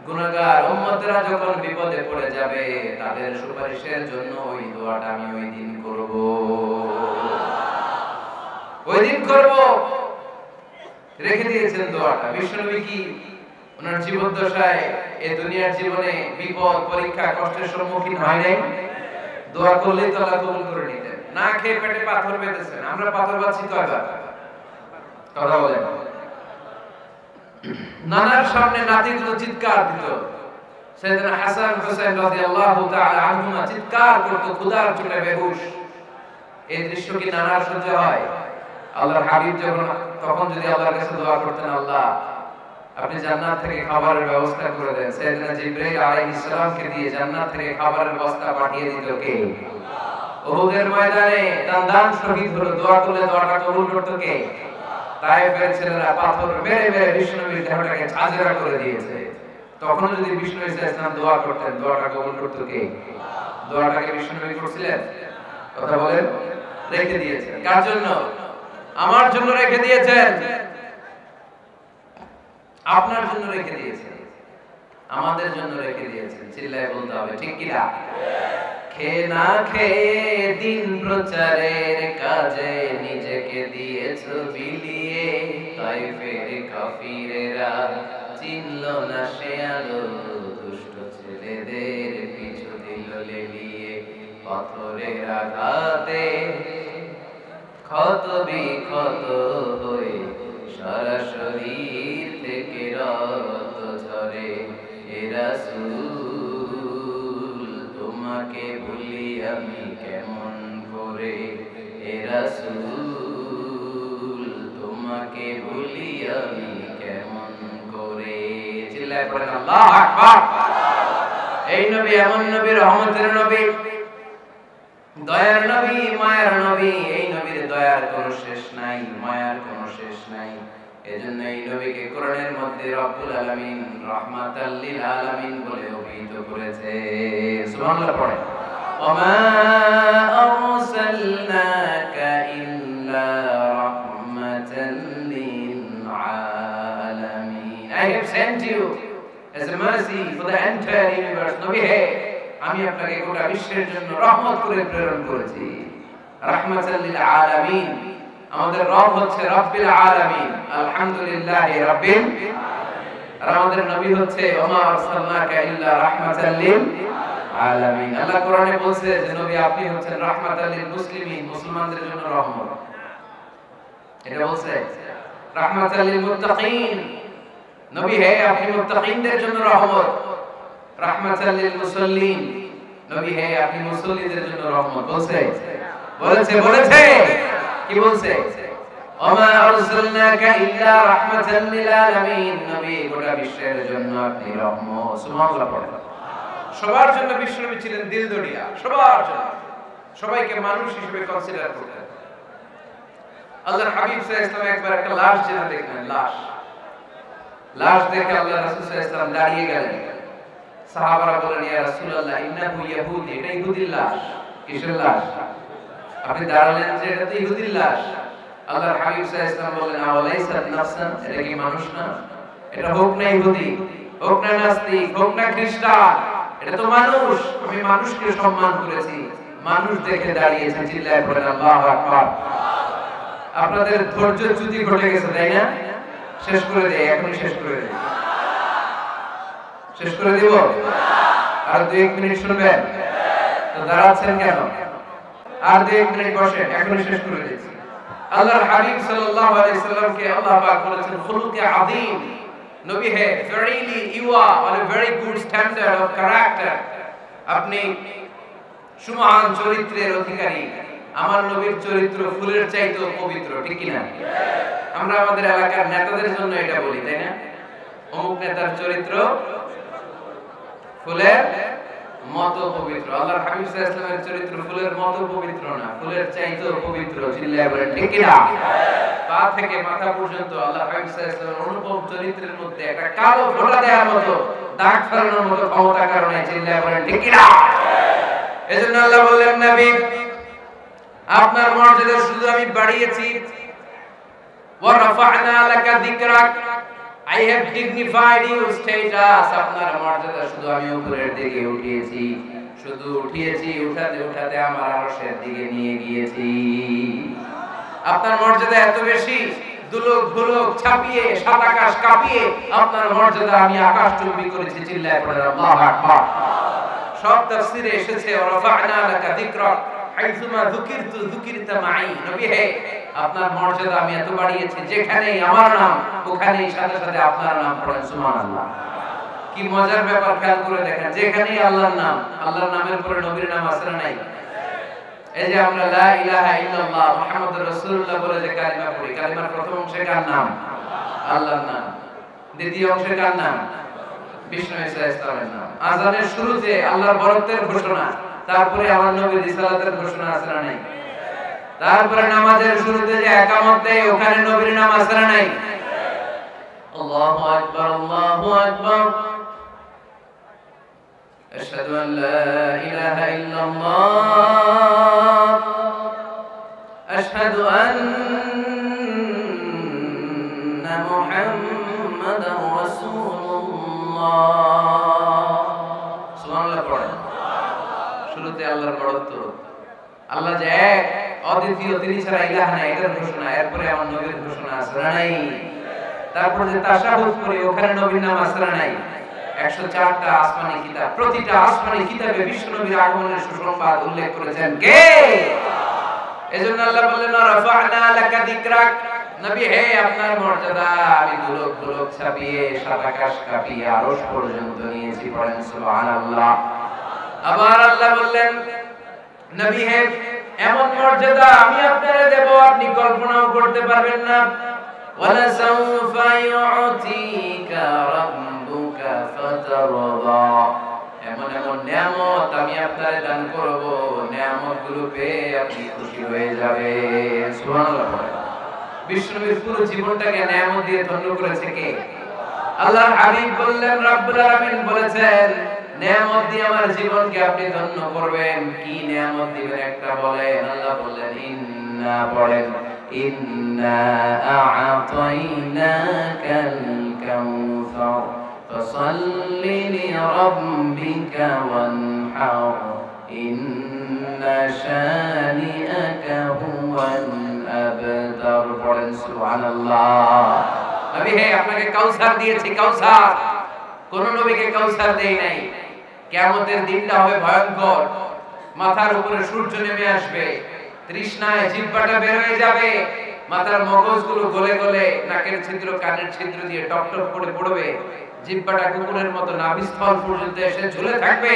গুনাহগার উম্মতরা যখন বিপদে পড়ে যাবে তাদের সুপারিশের জন্য ওই দোয়াটা আমি ওই দিন করব, ওই দিন করব। রেখে দিয়েছেন দোয়াটা। বিশ্বনবী কি ওনার জীবদ্দশায় এই দুনিয়ার জীবনে বিপদ, পরীক্ষা, কষ্টের সম্মুখীন হয় নাই? দোয়া করলেই তো আল্লাহ কবুল করে নিতেন। না খেয়ে পেটে পাথর বেঁধেছেন, আমরা পাথর বাঁধছি কয়বার? কথা বলেন। নানার সামনে নাতিগুলো চিৎকার দিত, সাইয়েদনা হাসান হুসাইন রাদিয়াল্লাহু তাআলা আনহুমা চিৎকার করত, ক্ষুধার চোটে বেহুশ। এই দৃশ্য কি নানার সহ্য হয়? আল্লাহর হাবিব যখন তখন যদি আল্লাহর কাছে দোয়া করতেন, আল্লাহ আপনি জান্নাত থেকে খাবারের ব্যবস্থা করে দেন, সাইয়েদনা জিবরাইল আলাইহিস সালামকে দিয়ে জান্নাত থেকে খাবারের বস্তা পাঠিয়ে দিত কে? উহুদের ময়দানে দান শহীদ হলো, দোয়া করলে দোয়াটা কবুল করত কে? তায়েফের ছেলেরা পাথর মেরে মেরে বিষ্ণুনবীর দেহটাকে ঝাঁঝরা করে দিয়েছে। তখন যদি বিষ্ণু ঈসা ইসলাম দোয়া করতেন, দোয়াটা কবুল করত কে? দোয়াটাকে বিষ্ণুনবী করছিলেন? কথা বলেন। রেখে দিয়েছেন। কার জন্য? আমার জন্য রেখে দিয়েছেন, আপনার জন্য রেখে দিয়েছেন, আমাদের জন্য রেখে দিয়েছেন। চিল্লায় বলতে হবে ঠিক কি না? খে না খেয়ে দিন প্রচারের কাজে নিজেকে দিয়েছ বিলিয়ে, তাইফের কাফিরেরা চিনল না সে আলো, দুষ্ট ছেলেদের পিছু দিল লেলিয়ে, পাথরের আঘাতে ক্ষত বিক্ষত হয়ে সারা শরীর থেকে রক্ত ঝরে। হে রাসূল তোমাকে ভুলি আমি কেমন করে, হে রাসূল তোমাকে ভুলি আমি কেমন করে। চিল্লায় পড়েন আল্লাহু আকবার। এই নবী এমন নবী, রহমতের নবী, দয়ার নবী, মায়ার নবী। এই নবীর দয়ার কোনো শেষ নাই, মায়ার কোনো শেষ নাই। এজন্য এই নবীকে কোরআনের মধ্যে রব্বুল আলামিন রাহমাতাল লিল আলামিন বলে অভিহিত করেছে। সুবহানাল্লাহ পড়ে। ওমা আরসালনাকা ইল্লা রাহমাতাল লিল আলামিন। I have sent you as a mercy for the entire universe. নবী হে, আমি আপনাকে গোটা বিশ্বের জন্য রহমত করে প্রেরণ করেছি। রাহমাতাল লিল আলামিন। আমাদের রব হচ্ছে রব্বিল আলামিন, আলহামদুলিল্লাহি রাব্বিল আলামিন। আর আমাদের নবী হচ্ছে ওমা আরসালনাকা ইল্লা রাহমাতাল লিল আলামিন। আল্লাহ কোরআনে বলছে যে নবী আপনি হচ্ছেন রাহমাতাল লিল মুসলিমিন, মুসলমানদের জন্য রহমত। এটা বলছে রাহমাতাল লিল মুত্তাকিন। নবী হে আপনি মুত্তাকিনদের জন্য রহমত। রাহমাতাল লিল মুসাল্লিন। নবী হে আপনি মুসল্লিদের জন্য রহমত। বলছে বলেছে কি বলছে? ওমা আরসালনাকা ইল্লা রাহমাতাল লিল আলামিন। নবী গোটা বিশ্বের জন্য আপনি রহমত। সুবহানাল্লাহ পড়ে। সবার জন্য বিশ্বনবী ছিলেন দিলদরিয়া, সবার জন্য, সবাইকে মানুষ হিসেবে কনসিডার করতেন। আল্লাহর হাবিব সাল্লাল্লাহু আলাইহি ওয়াসাল্লাম একবার একটা লাশ জেনে দেখলেন, লাশ দেখে আল্লাহ রাসূল সাল্লাল্লাহু আলাইহি ওয়াসাল্লাম দাঁড়িয়ে গেলেন। সাহাবারা বললেন ইয়া রাসূলুল্লাহ ইন্নাহু ইয়াহুদি, এটা ইহুদির লাশ। কিসের লাশ? আপনি দাঁড়ালেন যে এটা তো ইহুদির লাশ। আল্লাহর হাবিব সাল্লাল্লাহু আলাইহি ওয়াসাল্লাম বললেন আওয়ালাইসাত নাফসান, এটা কি মানুষ না? এটা হোক না ইহুদি, হোক না নাস্তিক, হোক না খ্রিস্টান, এটা তো মানুষ। আমি মানুষকে সম্মান করেছি, মানুষ দেখে দাঁড়িয়েছি। চিল্লায় পড়েন আল্লাহু আকবার। আপনাদের ধৈর্যচ্যুতি ঘটে গেছে, তাই না? শেষ করে দেই, এখনই শেষ করে দেই। শেষ করে দিব? আর 2-1 মিনিট শুনবেন? তো দাঁড়াচ্ছেন কেন? আর 2-1 মিনিট বসেন, এখনই শেষ করে দিচ্ছি। আল্লাহর হাবিব সাল্লাল্লাহু আলাইহি সাল্লামকে আল্লাহ পাক বলেছেন খুলুকে আযীম। নবী হে, verily you are on a very good standard of character. আপনি সুমহান চরিত্রের অধিকারী। আমার নবীর চরিত্র ফুলের চাইতেও পবিত্র, ঠিক কি না? আমরা আমাদের এলাকার নেতাদের জন্য এটা বলি, তাই না? অমুক নেতার চরিত্র ফুলের মতো পবিত্র। আল্লাহর হাবিব সাল্লাল্লাহু আলাইহি ওয়াসাল্লামের চরিত্র ফুলের মতো পবিত্র না, ফুলের চাইতেও পবিত্র। চিল্লায়ে বলেন ঠিক কি না? পা থেকে মাথা পর্যন্ত আল্লাহর হাবিব সাল্লাল্লাহু আলাইহি ওয়াসাল্লামের অনুপম চরিত্রের মধ্যে একটা কালো ফোঁটা দেওয়ার মতো, দাগ ফেলানোর মতো ক্ষমতা কারণে। চিল্লায়ে বলেন ঠিক কি না? এজন্য আল্লাহ বললেন নবী আপনার মর্যাদা শুধু আমি বাড়িয়েছি। ওয়া রাফা'না লাকা যিকরাক, I have dignified your status. আপনার মর্যাদা শুধু আমি উপরের দিকে উঠিয়েছি, শুধু উঠিয়েছি, উঠাতে উঠাতে আমার আরশের দিকে নিয়ে গিয়েছি। আপনার মর্যাদা এত বেশি, দুলক ভুলক ছাপিয়ে, সাত আকাশ কাঁপিয়ে আপনার মর্যাদা আমি আকাশচুম্বী করেছি। চিল্লায়ে পড়েন আল্লাহু আকবার। সব তাফসীরে এসেছে ওয়া রাফা'না লাকা যিকরাক হাইসুমা যুকিরতু যুকিরতা মাই। নবী হে, আপনার মর্যাদা আমি এত বাড়িয়েছি, যেখানেই আমার নাম ওখানেই সাথে সাথে আপনার নাম পড়েন। সুবহানাল্লাহ। কি মজার ব্যাপার, খেয়াল করে দেখেন, যেখানেই আল্লাহর নাম, আল্লাহর নামের পরে নবীর নাম আছে না নাই? এই যে আমরা লা ইলাহা ইল্লাল্লাহ মুহাম্মাদুর রাসূলুল্লাহ বলে যে কালিমা পড়ি, কালিমার প্রথম অংশে কার নাম? আল্লাহর নাম। দ্বিতীয় অংশে কার নাম? বিষ্ণু ঈসা ইসলামের নাম। আযানের শুরুতে আল্লাহর বরত্বের ঘোষণা, তারপরে আমার নবীর রিসালাতের ঘোষণা আছে না নাই? তারপরে নামাজের শুরুতে যে ইকামত দেয় ওখানে নবীর নাম আছে না নাই? আল্লাহু আকবার, আল্লাহু আকবার। আশহাদু আল লা ইলাহা ইল্লাল্লাহ, আশহাদু আন্না মুহাম্মাদার রাসূলুল্লাহ। সুবহানাল্লাহ পড়েন। শুরুতে আল্লাহ আল্লাহর বড়ত্ব। আল্লাহ যে এক, অদ্বিতীয়, তিনি ছাড়া ইলাহ নাই, এটার ঘোষণা। এরপরে আমার নবীর ঘোষণা আছে না নাই? তারপর যে তাশাহুদ করি, ওখানে নবীর নাম আছে না নাই? 104টা আসমানি কিতাব, প্রতিটা আসমানি কিতাবে বিশ্ব নবীর আগমনের সুসংবাদ উল্লেখ করেছেন কে? এজন্য আল্লাহ বললেন রাফা'না লাকা যিকরাক, নবী হে আপনার মর্যাদা আমি দুলক দুলক ছাপিয়ে সাত আকাশ কাঁপিয়ে আরশ পর্যন্ত নিয়েছি। পড়েন সুবহানাল্লাহ। আবার আল্লাহ বললেন নবী হে এমন মর্যাদা আমি আপনারে দেব আপনি কল্পনাও করতে পারবেন না। ওয়ালা সাউফা ইউতিকা রাব্বুকা ফাতারদা, এমন এমন নিয়ামত আমি আপনারে দান করব, নিয়ামতগুলো পেয়ে আপনি খুশি হয়ে যাবেন। সুবহানাল্লাহ। বিশ্বনবীর পুরো জীবনটাকে নিয়ামত দিয়ে ধন্য করেছে কে? আল্লাহর হাবিব বললেন, রব্বুল আলামিন বলেছেন নিয়ামত দিয়ে আমার জীবনকে আপনি ধন্য করবেন। কি নিয়ামত দিবেন একটা বলেন। আল্লাহ বললেন ইন্না, পড়েন ইন্না আ'তাইনাকাল কাউসার ফাসাল্লি লিরাব্বিকা ওয়ানহার ইন্না শানিআকা হুয়াল আবতার। পড়েন সুবহানাল্লাহ। নবী হে আপনাকে কাউসার দিয়েছি, কাউসার। কোন নবীকে কাউসার দেই নাই। কিয়ামতের দিনটা হবে ভয়ঙ্কর, মাথার উপরে সূর্য নেমে আসবে, তৃষ্ণায় জিহ্বাটা বের হয়ে যাবে, মাথার মগজগুলো গলে গলে নাকের ছিদ্র কানের ছিদ্র দিয়ে টপ টপ করে পড়বে, জিহ্বাটা কুকুরের মতো নাভিস্থল পর্যন্ত এসে ঝুলে থাকবে।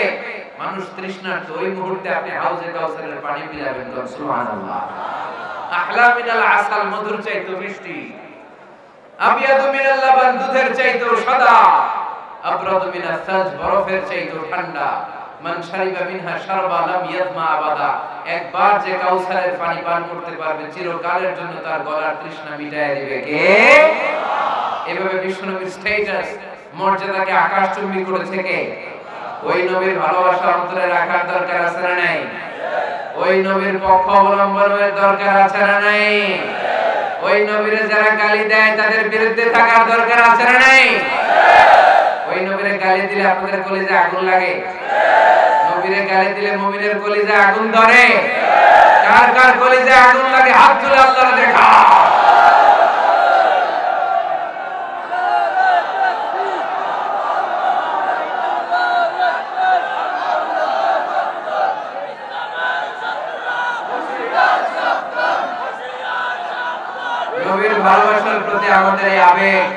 মানুষ তৃষ্ণার্ত। ওই মুহূর্তে আপনি হাউজে কাউসারের পানি পিলাবেন। সুবহানাল্লাহ। আহলা মিনাল আসাল, মধুর চাইতে মিষ্টি। আবিয়াদু মিনাল লাবান, দুধের চাইতেও সাদা। আবরাদু মিনাস সাজ, বরফের চাইতেও ঠান্ডা। মান শারিবা মিনহা শারবা লাম ইয়াজমা আবাদা, একবার যে কাউসারের পানি পান করতে পারবে চিরকালের জন্য তার গলার তৃষ্ণা মিটায় দিবে কে? এভাবে বিশ্বনবীর স্ট্যাটাস, মর্যাদাকে আকাশচুম্বী করেছে কে? ওই নবীর ভালোবাসা অন্তরে রাখার দরকার আছে না নাই? ওই নবীর পক্ষ অবলম্বনের দরকার আছে না নাই? ওই নবীরে যারা গালি দেয় তাদের বিরুদ্ধে থাকার দরকার আছে না নাই? ওই নবীরে গালি দিলে আপনাদের কলিজায় আগুন লাগে? নবীরে গালি দিলে মুমিনের কলিজায় আগুন ধরে? কার কার কলিজায় আগুন লাগে হাত তুলে আল্লাহর দেখা। নবীর ভালোবাসার প্রতি আমাদের এই আবেগ